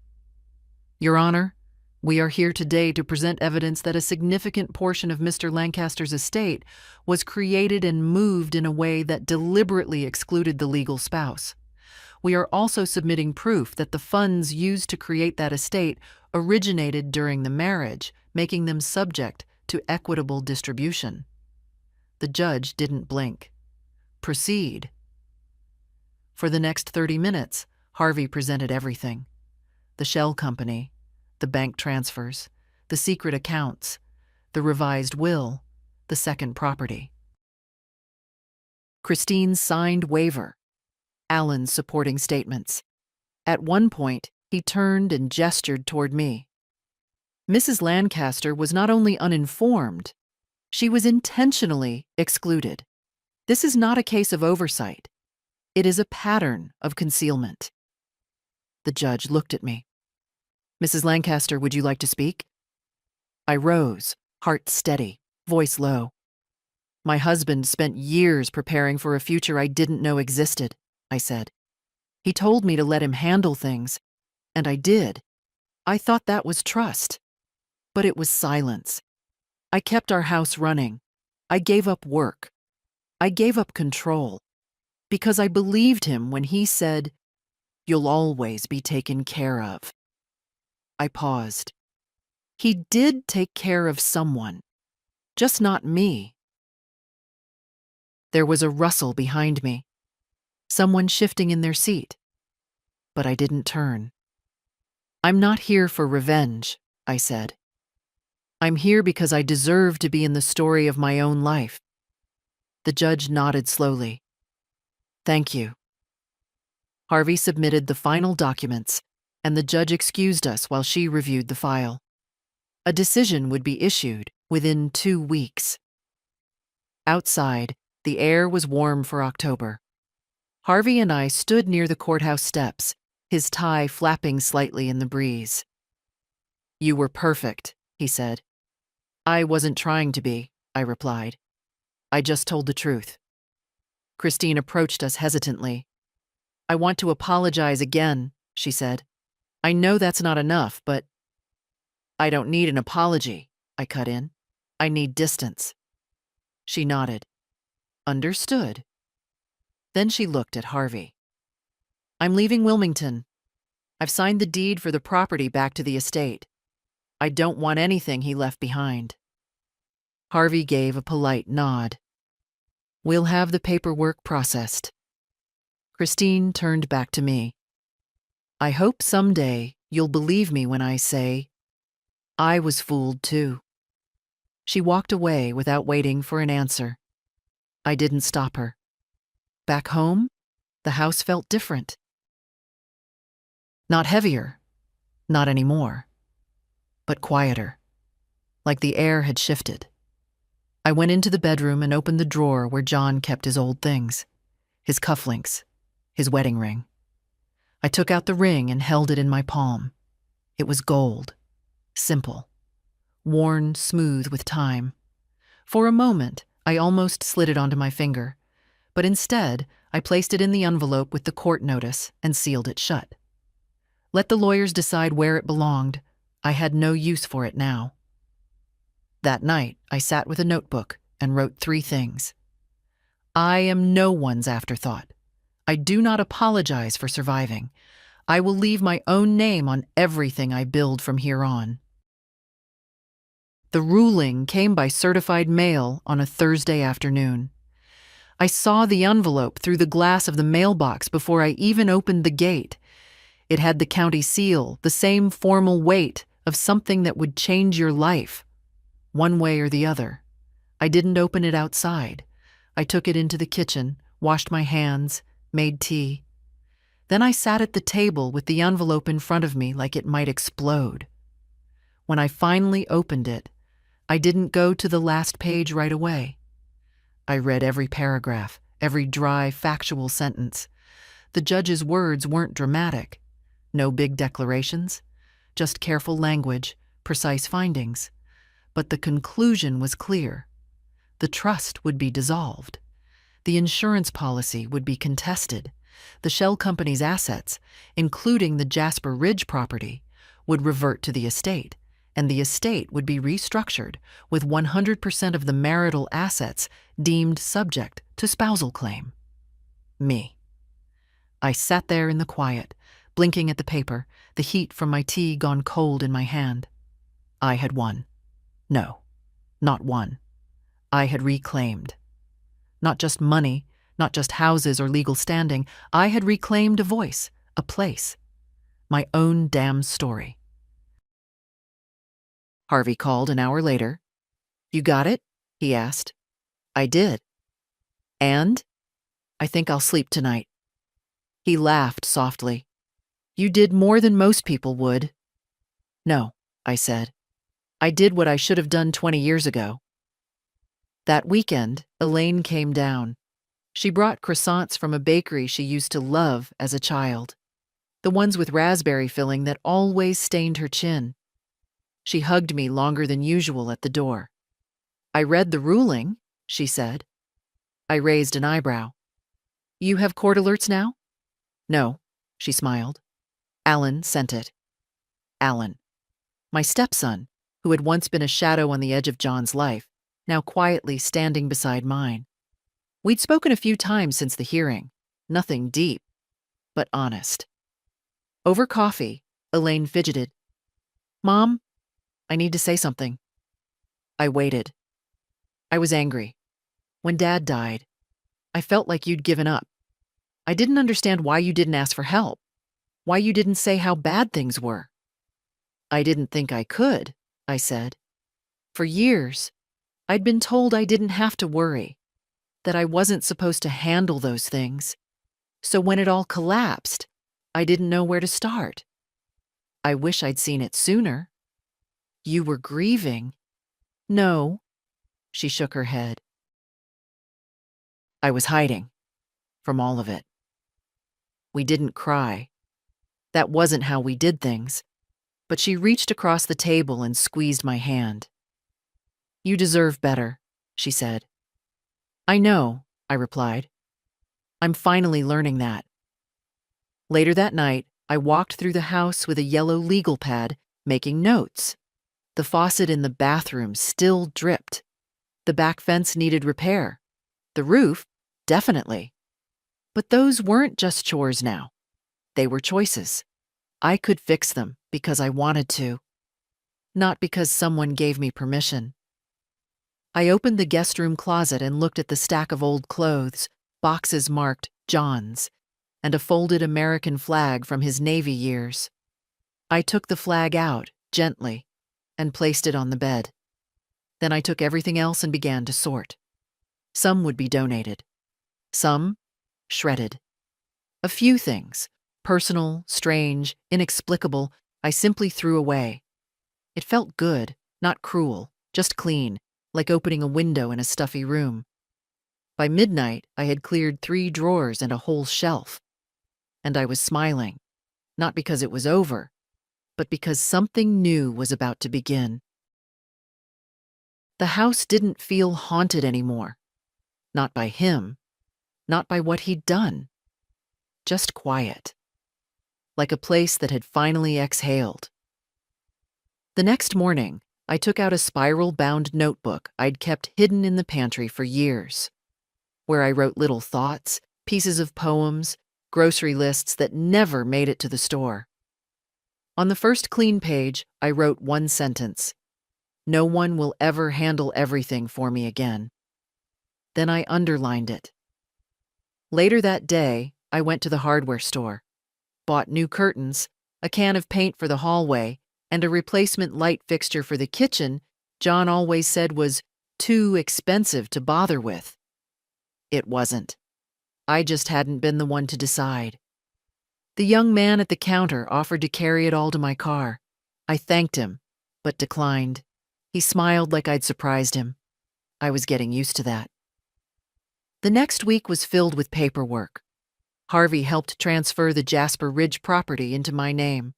"Your Honor, we are here today to present evidence that a significant portion of Mr. Lancaster's estate was created and moved in a way that deliberately excluded the legal spouse. We are also submitting proof that the funds used to create that estate originated during the marriage, making them subject to equitable distribution." The judge didn't blink. "Proceed." For the next 30 minutes, Harvey presented everything. The shell company, the bank transfers, the secret accounts, the revised will, the second property. Christine's signed waiver, Alan's supporting statements. At one point, he turned and gestured toward me. Mrs. Lancaster was not only uninformed, she was intentionally excluded. This is not a case of oversight. It is a pattern of concealment. The judge looked at me. "Mrs. Lancaster, would you like to speak?" I rose, heart steady, voice low. "My husband spent years preparing for a future I didn't know existed," I said. "He told me to let him handle things, and I did. I thought that was trust. But it was silence. I kept our house running. I gave up work. I gave up control. Because I believed him when he said, 'You'll always be taken care of.'" I paused. He did take care of someone, just not me. There was a rustle behind me, someone shifting in their seat. But I didn't turn. I'm not here for revenge, I said. I'm here because I deserve to be in the story of my own life. The judge nodded slowly. Thank you. Harvey submitted the final documents, and the judge excused us while she reviewed the file. A decision would be issued within 2 weeks. Outside, the air was warm for October. Harvey and I stood near the courthouse steps, his tie flapping slightly in the breeze. You were perfect, he said. I wasn't trying to be, I replied. I just told the truth. Christine approached us hesitantly. I want to apologize again, she said. I know that's not enough, but I don't need an apology, I cut in. I need distance. She nodded. Understood. Then she looked at Harvey. I'm leaving Wilmington. I've signed the deed for the property back to the estate. I don't want anything he left behind. Harvey gave a polite nod. We'll have the paperwork processed. Christine turned back to me. I hope someday you'll believe me when I say, I was fooled too. She walked away without waiting for an answer. I didn't stop her. Back home, the house felt different. Not heavier, not anymore, but quieter, like the air had shifted. I went into the bedroom and opened the drawer where John kept his old things, his cufflinks, his wedding ring. I took out the ring and held it in my palm. It was gold, simple, worn smooth with time. For a moment, I almost slid it onto my finger, but instead, I placed it in the envelope with the court notice and sealed it shut. Let the lawyers decide where it belonged. I had no use for it now. That night, I sat with a notebook and wrote 3 things. I am no one's afterthought. I do not apologize for surviving. I will leave my own name on everything I build from here on. The ruling came by certified mail on a Thursday afternoon. I saw the envelope through the glass of the mailbox before I even opened the gate. It had the county seal, the same formal weight of something that would change your life, one way or the other. I didn't open it outside. I took it into the kitchen, washed my hands, made tea. Then I sat at the table with the envelope in front of me like it might explode. When I finally opened it, I didn't go to the last page right away. I read every paragraph, every dry, factual sentence. The judge's words weren't dramatic. No big declarations, just careful language, precise findings. But the conclusion was clear. The trust would be dissolved. The insurance policy would be contested. The shell company's assets, including the Jasper Ridge property, would revert to the estate, and the estate would be restructured with 100% of the marital assets deemed subject to spousal claim. Me. I sat there in the quiet, blinking at the paper, the heat from my tea gone cold in my hand. I had won. No, not won. I had reclaimed. Not just money, not just houses or legal standing. I had reclaimed a voice, a place. My own damn story. Harvey called an hour later. You got it? He asked. I did. And? I think I'll sleep tonight. He laughed softly. You did more than most people would. No, I said. I did what I should have done 20 years ago. That weekend, Elaine came down. She brought croissants from a bakery she used to love as a child. The ones with raspberry filling that always stained her chin. She hugged me longer than usual at the door. I read the ruling, she said. I raised an eyebrow. You have court alerts now? No, she smiled. Alan sent it. Alan. My stepson, who had once been a shadow on the edge of John's life, now quietly standing beside mine. We'd spoken a few times since the hearing, nothing deep, but honest. Over coffee, Elaine fidgeted. Mom, I need to say something. I waited. I was angry. When Dad died, I felt like you'd given up. I didn't understand why you didn't ask for help, why you didn't say how bad things were. I didn't think I could, I said. For years, I'd been told I didn't have to worry, that I wasn't supposed to handle those things. So when it all collapsed, I didn't know where to start. I wish I'd seen it sooner. You were grieving. No, she shook her head. I was hiding from all of it. We didn't cry. That wasn't how we did things. But she reached across the table and squeezed my hand. You deserve better, she said. I know, I replied. I'm finally learning that. Later that night, I walked through the house with a yellow legal pad, making notes. The faucet in the bathroom still dripped. The back fence needed repair. The roof, definitely. But those weren't just chores now. They were choices. I could fix them because I wanted to, not because someone gave me permission. I opened the guest room closet and looked at the stack of old clothes, boxes marked John's, and a folded American flag from his Navy years. I took the flag out, gently, and placed it on the bed. Then I took everything else and began to sort. Some would be donated. Some, shredded. A few things, personal, strange, inexplicable, I simply threw away. It felt good, not cruel, just clean, like opening a window in a stuffy room. By midnight, I had cleared 3 drawers and a whole shelf. And I was smiling, not because it was over, but because something new was about to begin. The house didn't feel haunted anymore. Not by him, not by what he'd done. Just quiet. Like a place that had finally exhaled. The next morning, I took out a spiral-bound notebook I'd kept hidden in the pantry for years, where I wrote little thoughts, pieces of poems, grocery lists that never made it to the store. On the first clean page, I wrote one sentence: "No one will ever handle everything for me again." Then I underlined it. Later that day, I went to the hardware store, bought new curtains, a can of paint for the hallway, and a replacement light fixture for the kitchen John always said was too expensive to bother with. It wasn't. I just hadn't been the one to decide. The young man at the counter offered to carry it all to my car. I thanked him, but declined. He smiled like I'd surprised him. I was getting used to that. The next week was filled with paperwork. Harvey helped transfer the Jasper Ridge property into my name.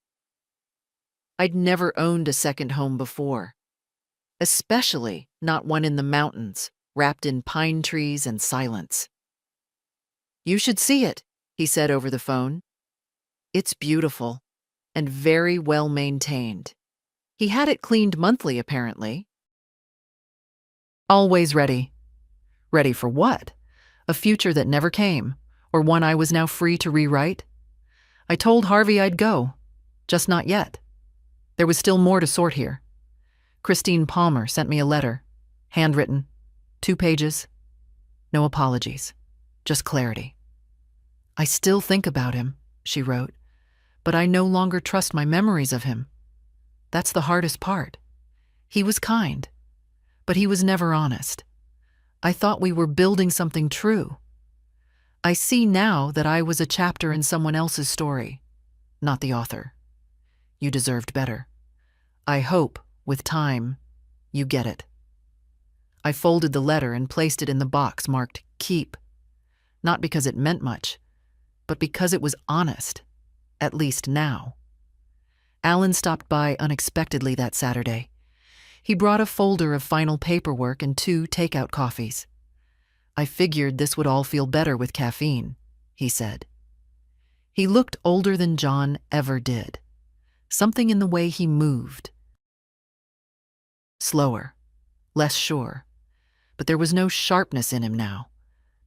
I'd never owned a second home before, especially not one in the mountains, wrapped in pine trees and silence. You should see it, he said over the phone. It's beautiful and very well maintained. He had it cleaned monthly, apparently. Always ready. Ready for what? A future that never came, or one I was now free to rewrite? I told Harvey I'd go, just not yet. There was still more to sort here. Christine Palmer sent me a letter, handwritten, 2 pages. No apologies, just clarity. I still think about him, she wrote, but I no longer trust my memories of him. That's the hardest part. He was kind, but he was never honest. I thought we were building something true. I see now that I was a chapter in someone else's story, not the author. You deserved better. I hope, with time, you get it. I folded the letter and placed it in the box marked Keep, not because it meant much, but because it was honest, at least now. Alan stopped by unexpectedly that Saturday. He brought a folder of final paperwork and 2 takeout coffees. I figured this would all feel better with caffeine, he said. He looked older than John ever did. Something in the way he moved. Slower, less sure, but there was no sharpness in him now,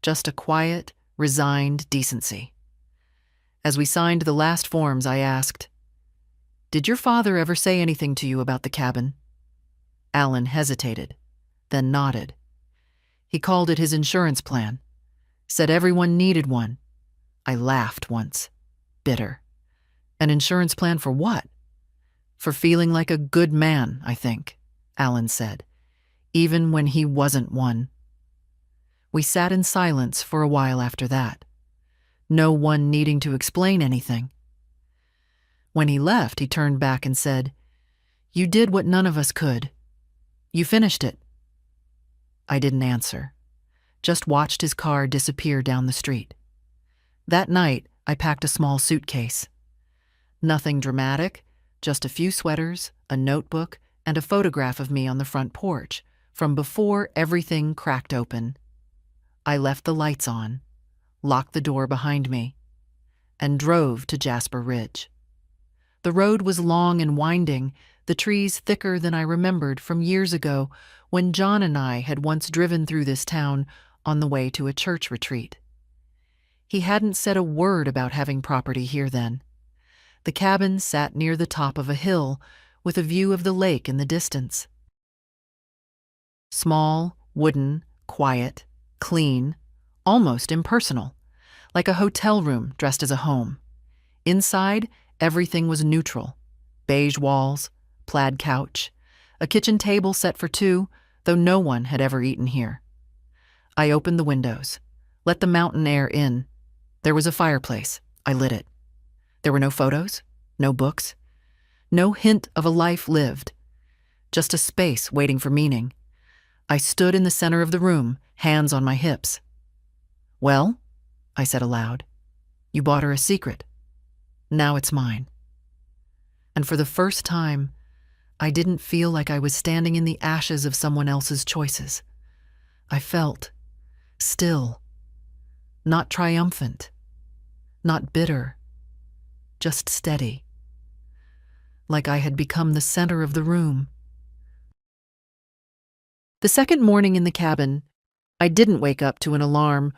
just a quiet, resigned decency. As we signed the last forms, I asked, "Did your father ever say anything to you about the cabin?" Alan hesitated, then nodded. He called it his insurance plan, said everyone needed one. I laughed once, bitter. An insurance plan for what? For feeling like a good man, I think, Alan said, even when he wasn't one. We sat in silence for a while after that, no one needing to explain anything. When he left, he turned back and said, "You did what none of us could. You finished it." I didn't answer, just watched his car disappear down the street. That night, I packed a small suitcase. Nothing dramatic, just a few sweaters, a notebook, and a photograph of me on the front porch, from before everything cracked open. I left the lights on, locked the door behind me, and drove to Jasper Ridge. The road was long and winding, the trees thicker than I remembered from years ago when John and I had once driven through this town on the way to a church retreat. He hadn't said a word about having property here then. The cabin sat near the top of a hill with a view of the lake in the distance. Small, wooden, quiet, clean, almost impersonal, like a hotel room dressed as a home. Inside, everything was neutral. Beige walls, plaid couch, a kitchen table set for two, though no one had ever eaten here. I opened the windows, let the mountain air in. There was a fireplace. I lit it. There were no photos, no books, no hint of a life lived, just a space waiting for meaning. I stood in the center of the room, hands on my hips. "Well," I said aloud, "you bought her a secret. Now it's mine." And for the first time, I didn't feel like I was standing in the ashes of someone else's choices. I felt still, not triumphant, not bitter, just steady, like I had become the center of the room. The second morning in the cabin, I didn't wake up to an alarm,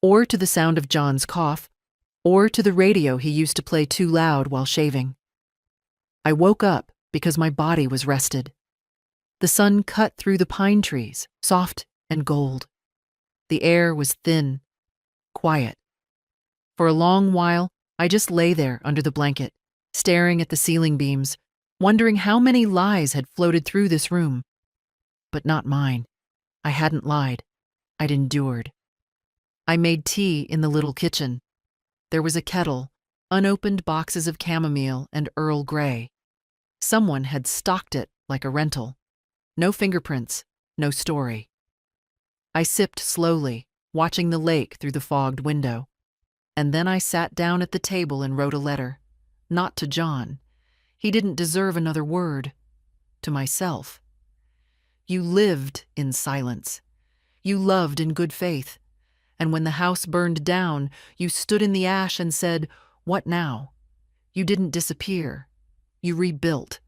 or to the sound of John's cough, or to the radio he used to play too loud while shaving. I woke up because my body was rested. The sun cut through the pine trees, soft and gold. The air was thin, quiet. For a long while, I just lay there under the blanket, staring at the ceiling beams, wondering how many lies had floated through this room. But not mine. I hadn't lied. I'd endured. I made tea in the little kitchen. There was a kettle, unopened boxes of chamomile and Earl Grey. Someone had stocked it like a rental. No fingerprints, no story. I sipped slowly, watching the lake through the fogged window. And then I sat down at the table and wrote a letter. Not to John. He didn't deserve another word. To myself. You lived in silence. You loved in good faith. And when the house burned down, you stood in the ash and said, "What now?" You didn't disappear. You rebuilt.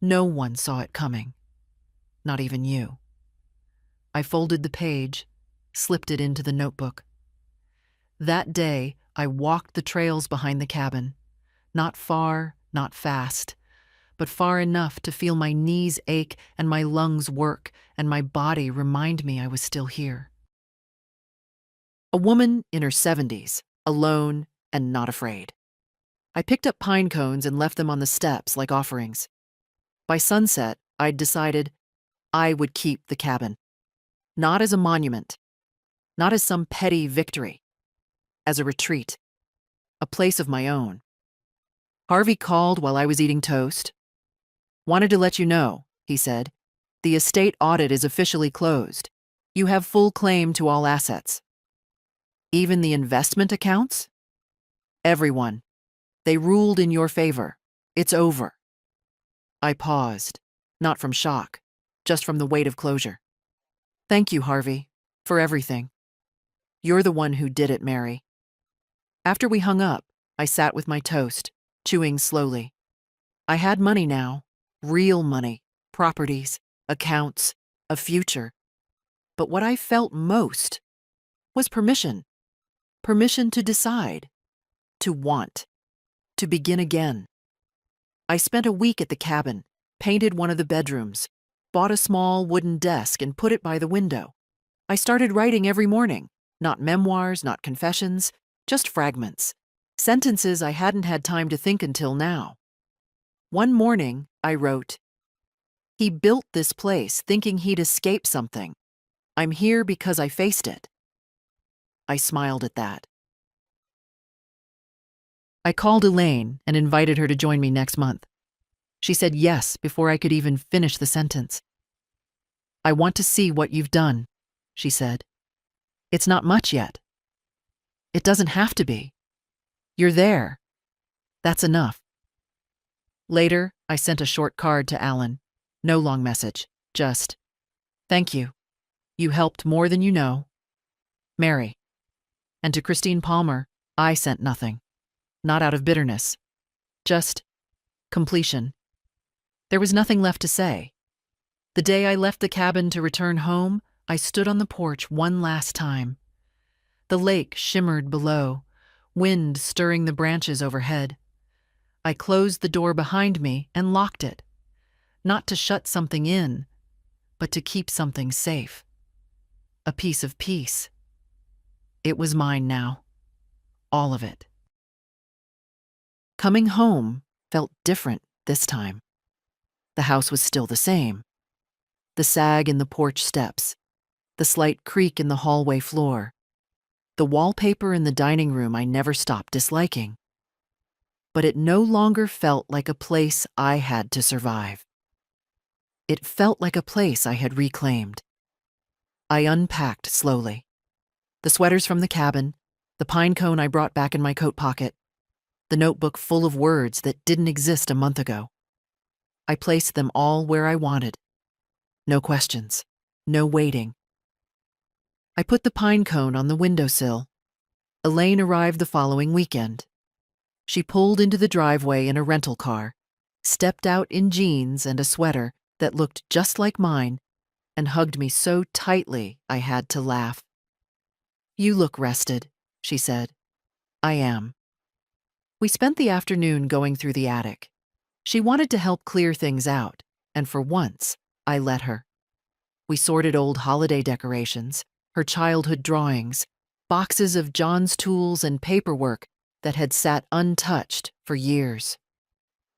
No one saw it coming. Not even you. I folded the page, slipped it into the notebook. That day, I walked the trails behind the cabin. Not far, not fast, but far enough to feel my knees ache and my lungs work and my body remind me I was still here. A woman in her 70s, alone and not afraid. I picked up pine cones and left them on the steps like offerings. By sunset, I'd decided I would keep the cabin. Not as a monument, not as some petty victory, as a retreat, a place of my own. Harvey called while I was eating toast. "Wanted to let you know," he said. "The estate audit is officially closed. You have full claim to all assets." "Even the investment accounts?" "Everyone. They ruled in your favor. It's over." I paused, not from shock, just from the weight of closure. "Thank you, Harvey, for everything. You're the one who did it, Mary." After we hung up, I sat with my toast, chewing slowly. I had money now, real money, properties, accounts, a future. But what I felt most was permission. Permission to decide, to want, to begin again. I spent a week at the cabin, painted one of the bedrooms, bought a small wooden desk and put it by the window. I started writing every morning, not memoirs, not confessions, just fragments, sentences I hadn't had time to think until now. One morning, I wrote, "He built this place thinking he'd escape something. I'm here because I faced it." I smiled at that. I called Elaine and invited her to join me next month. She said yes before I could even finish the sentence. "I want to see what you've done," she said. "It's not much yet. It doesn't have to be. You're there. That's enough." Later, I sent a short card to Alan. No long message, just, "Thank you. You helped more than you know. Mary." And to Christine Palmer, I sent nothing. Not out of bitterness. Just completion. There was nothing left to say. The day I left the cabin to return home, I stood on the porch one last time. The lake shimmered below, wind stirring the branches overhead. I closed the door behind me and locked it, not to shut something in, but to keep something safe. A piece of peace. It was mine now. All of it. Coming home felt different this time. The house was still the same. The sag in the porch steps, the slight creak in the hallway floor, the wallpaper in the dining room I never stopped disliking. But it no longer felt like a place I had to survive. It felt like a place I had reclaimed. I unpacked slowly. The sweaters from the cabin, the pine cone I brought back in my coat pocket, the notebook full of words that didn't exist a month ago. I placed them all where I wanted. No questions, no waiting. I put the pine cone on the windowsill. Elaine arrived the following weekend. She pulled into the driveway in a rental car, stepped out in jeans and a sweater that looked just like mine, and hugged me so tightly I had to laugh. "You look rested," she said. "I am." We spent the afternoon going through the attic. She wanted to help clear things out, and for once, I let her. We sorted old holiday decorations, her childhood drawings, boxes of John's tools and paperwork that had sat untouched for years.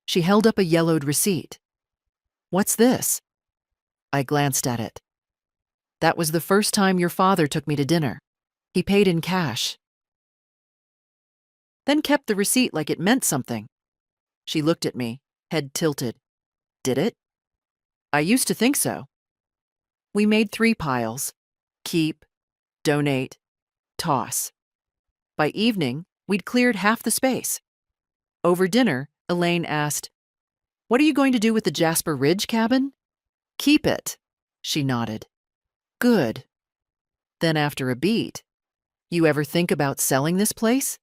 She held up a yellowed receipt. "What's this?" I glanced at it. "That was the first time your father took me to dinner. He paid in cash." Then kept the receipt like it meant something. She looked at me, head tilted. "Did it?" "I used to think so." We made 3 piles: keep, donate, toss. By evening, we'd cleared half the space. Over dinner, Elaine asked, "What are you going to do with the Jasper Ridge cabin?" "Keep it," she nodded. "Good." Then after a beat, "You ever think about selling this place?"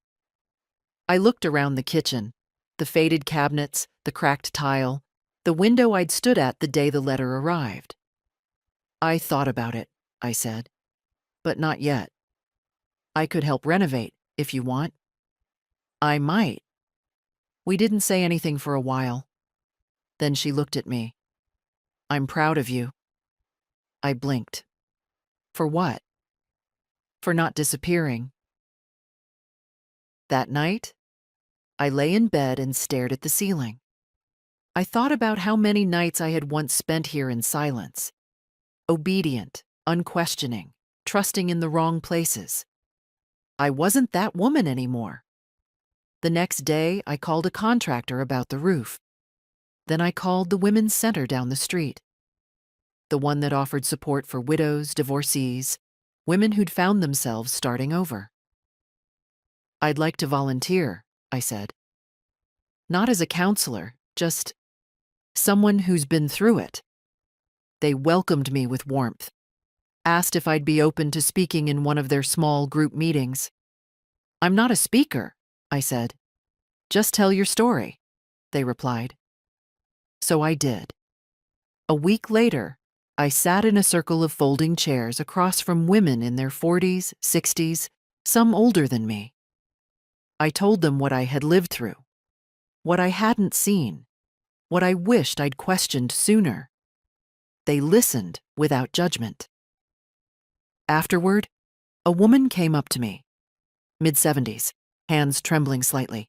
I looked around the kitchen, the faded cabinets, the cracked tile, the window I'd stood at the day the letter arrived. "I thought about it," I said, "but not yet. I could help renovate, if you want." "I might." We didn't say anything for a while. Then she looked at me. "I'm proud of you." I blinked. For what? For not disappearing. That night, I lay in bed and stared at the ceiling. I thought about how many nights I had once spent here in silence. Obedient, unquestioning, trusting in the wrong places. I wasn't that woman anymore. The next day, I called a contractor about the roof. Then I called the Women's Center down the street. The one that offered support for widows, divorcees, women who'd found themselves starting over. "I'd like to volunteer," I said. "Not as a counselor, just someone who's been through it." They welcomed me with warmth, asked if I'd be open to speaking in one of their small group meetings. "I'm not a speaker," I said. "Just tell your story," they replied. So I did. A week later, I sat in a circle of folding chairs across from women in their 40s, 60s, some older than me. I told them what I had lived through, what I hadn't seen, what I wished I'd questioned sooner. They listened without judgment. Afterward, a woman came up to me, mid-70s, hands trembling slightly.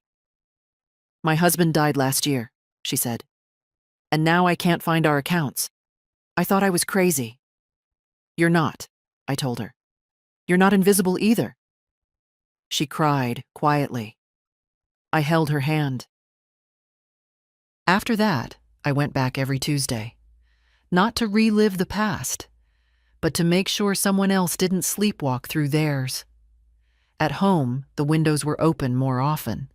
"My husband died last year," she said. and now I can't find our accounts. I thought I was crazy." "You're not," I told her. "You're not invisible either." She cried quietly. I held her hand. After that, I went back every Tuesday, not to relive the past, but to make sure someone else didn't sleepwalk through theirs. At home, the windows were open more often.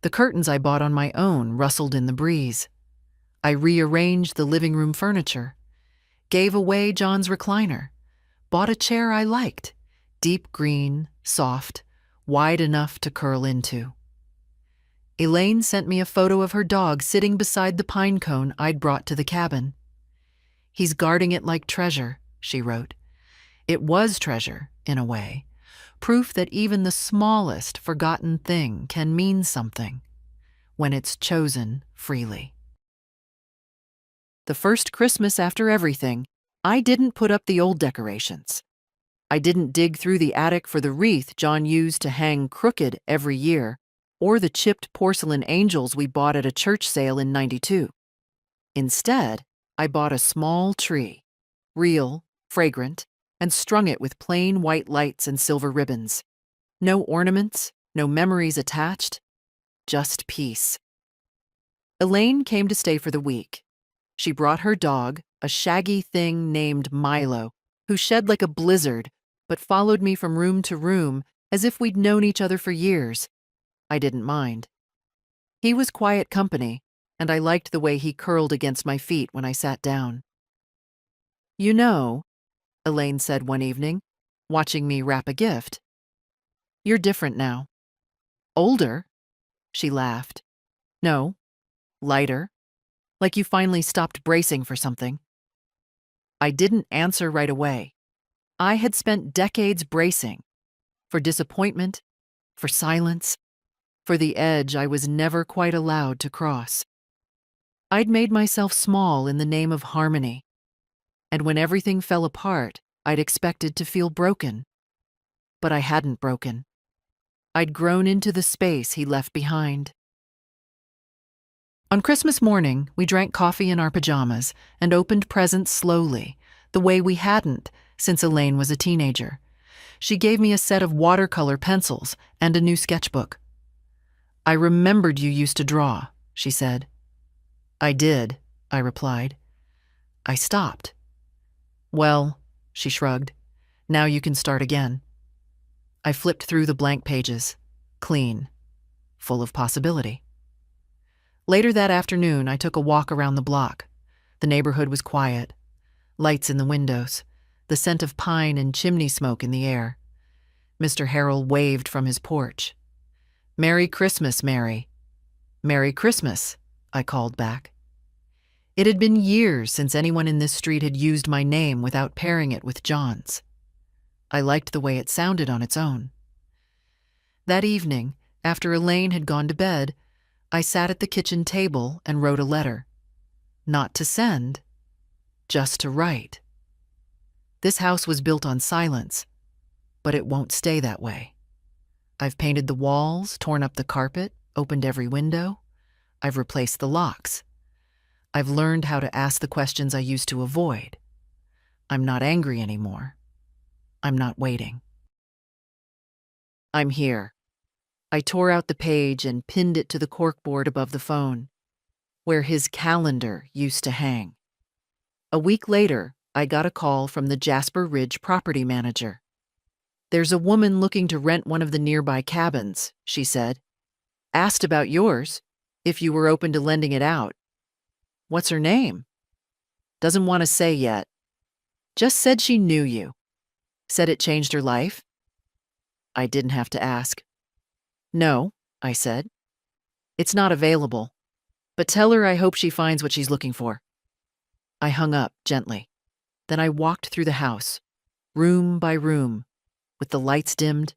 The curtains I bought on my own rustled in the breeze. I rearranged the living room furniture, gave away John's recliner, bought a chair I liked, deep green, soft, wide enough to curl into. Elaine sent me a photo of her dog sitting beside the pine cone I'd brought to the cabin. "He's guarding it like treasure," she wrote. It was treasure, in a way, proof that even the smallest forgotten thing can mean something when it's chosen freely. The first Christmas after everything, I didn't put up the old decorations. I didn't dig through the attic for the wreath John used to hang crooked every year, or the chipped porcelain angels we bought at a church sale in '92. Instead, I bought a small tree, real, fragrant, and strung it with plain white lights and silver ribbons. No ornaments, no memories attached, just peace. Elaine came to stay for the week. She brought her dog, a shaggy thing named Milo, who shed like a blizzard, but followed me from room to room as if we'd known each other for years. I didn't mind. He was quiet company, and I liked the way he curled against my feet when I sat down. "You know," Elaine said one evening, watching me wrap a gift, "you're different now." "Older?" She laughed. "No, lighter. Like you finally stopped bracing for something." I didn't answer right away. I had spent decades bracing for disappointment, for silence, for the edge I was never quite allowed to cross. I'd made myself small in the name of harmony, and when everything fell apart, I'd expected to feel broken. But I hadn't broken. I'd grown into the space he left behind. On Christmas morning, we drank coffee in our pajamas and opened presents slowly, the way we hadn't since Elaine was a teenager. She gave me a set of watercolor pencils and a new sketchbook. "I remembered you used to draw," she said. "I did," I replied. I stopped. "Well," she shrugged, "now you can start again." I flipped through the blank pages, clean, full of possibility. Later that afternoon, I took a walk around the block. The neighborhood was quiet. Lights in the windows, the scent of pine and chimney smoke in the air. Mr. Harrell waved from his porch. "Merry Christmas, Mary." "Merry Christmas," I called back. It had been years since anyone in this street had used my name without pairing it with John's. I liked the way it sounded on its own. That evening, after Elaine had gone to bed, I sat at the kitchen table and wrote a letter. Not to send, just to write. This house was built on silence, but it won't stay that way. I've painted the walls, torn up the carpet, opened every window. I've replaced the locks. I've learned how to ask the questions I used to avoid. I'm not angry anymore. I'm not waiting. I'm here. I tore out the page and pinned it to the corkboard above the phone, where his calendar used to hang. A week later, I got a call from the Jasper Ridge property manager. "There's a woman looking to rent one of the nearby cabins," she said. "Asked about yours, if you were open to lending it out." "What's her name?" "Doesn't want to say yet. Just said she knew you. Said it changed her life." I didn't have to ask. "No," I said. "It's not available. But tell her I hope she finds what she's looking for." I hung up gently. Then I walked through the house, room by room, with the lights dimmed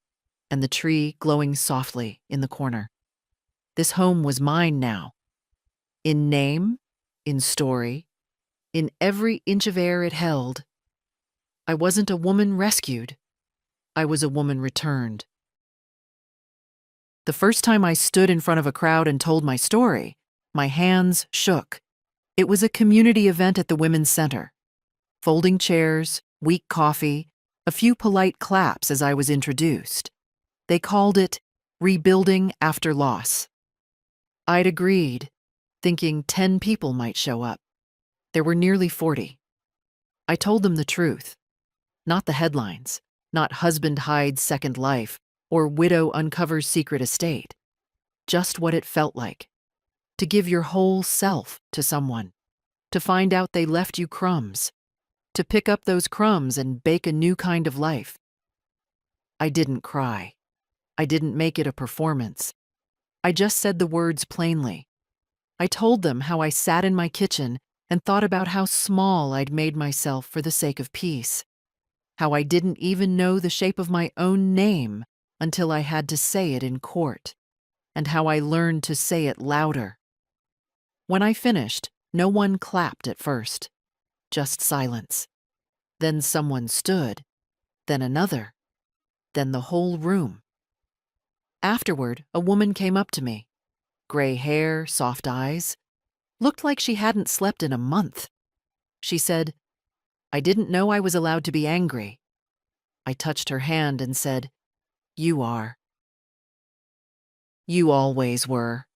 and the tree glowing softly in the corner. This home was mine now. In name, in story, in every inch of air it held. I wasn't a woman rescued. I was a woman returned. The first time I stood in front of a crowd and told my story, my hands shook. It was a community event at the Women's Center. Folding chairs, weak coffee, a few polite claps as I was introduced. They called it Rebuilding After Loss. I'd agreed, thinking 10 people might show up. There were nearly 40. I told them the truth. Not the headlines, not husband hides second life or widow uncovers secret estate. Just what it felt like. To give your whole self to someone. To find out they left you crumbs. To pick up those crumbs and bake a new kind of life. I didn't cry. I didn't make it a performance. I just said the words plainly. I told them how I sat in my kitchen and thought about how small I'd made myself for the sake of peace. How I didn't even know the shape of my own name until I had to say it in court. And how I learned to say it louder. When I finished, no one clapped at first. Just silence. Then someone stood. Then another. Then the whole room. Afterward, a woman came up to me. Gray hair, soft eyes. Looked like she hadn't slept in a month. She said, "I didn't know I was allowed to be angry." I touched her hand and said, "You are. You always were."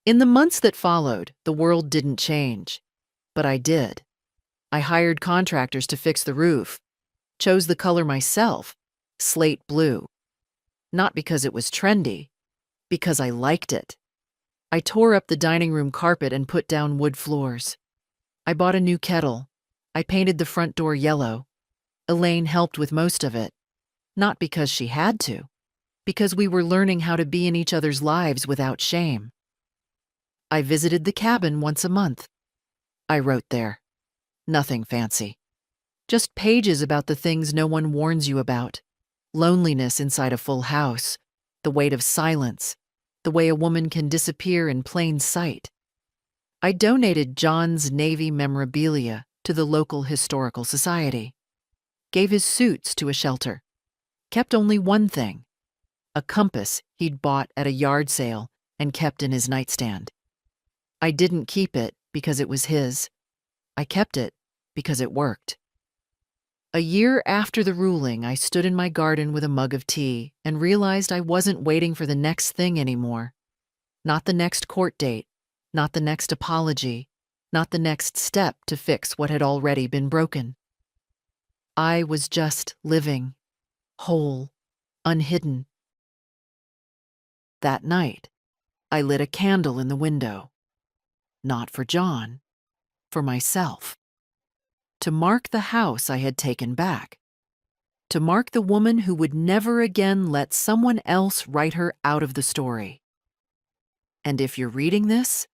In the months that followed, the world didn't change. But I did. I hired contractors to fix the roof. Chose the color myself, slate blue. Not because it was trendy, because I liked it. I tore up the dining room carpet and put down wood floors. I bought a new kettle. I painted the front door yellow. Elaine helped with most of it. Not because she had to, because we were learning how to be in each other's lives without shame. I visited the cabin once a month. I wrote there. Nothing fancy. Just pages about the things no one warns you about. Loneliness inside a full house, the weight of silence, the way a woman can disappear in plain sight. I donated John's Navy memorabilia to the local historical society. Gave his suits to a shelter. Kept only one thing, a compass he'd bought at a yard sale and kept in his nightstand. I didn't keep it because it was his. I kept it because it worked. A year after the ruling, I stood in my garden with a mug of tea and realized I wasn't waiting for the next thing anymore. Not the next court date, not the next apology, not the next step to fix what had already been broken. I was just living, whole, unhidden. That night, I lit a candle in the window. Not for John, for myself. To mark the house I had taken back. To mark the woman who would never again let someone else write her out of the story. And if you're reading this,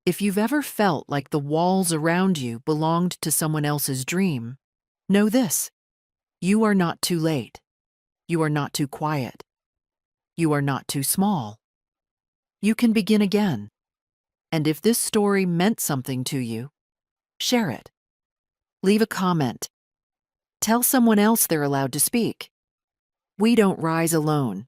if you've ever felt like the walls around you belonged to someone else's dream, know this: you are not too late. You are not too quiet. You are not too small. You can begin again. And if this story meant something to you, share it. Leave a comment. Tell someone else they're allowed to speak. We don't rise alone.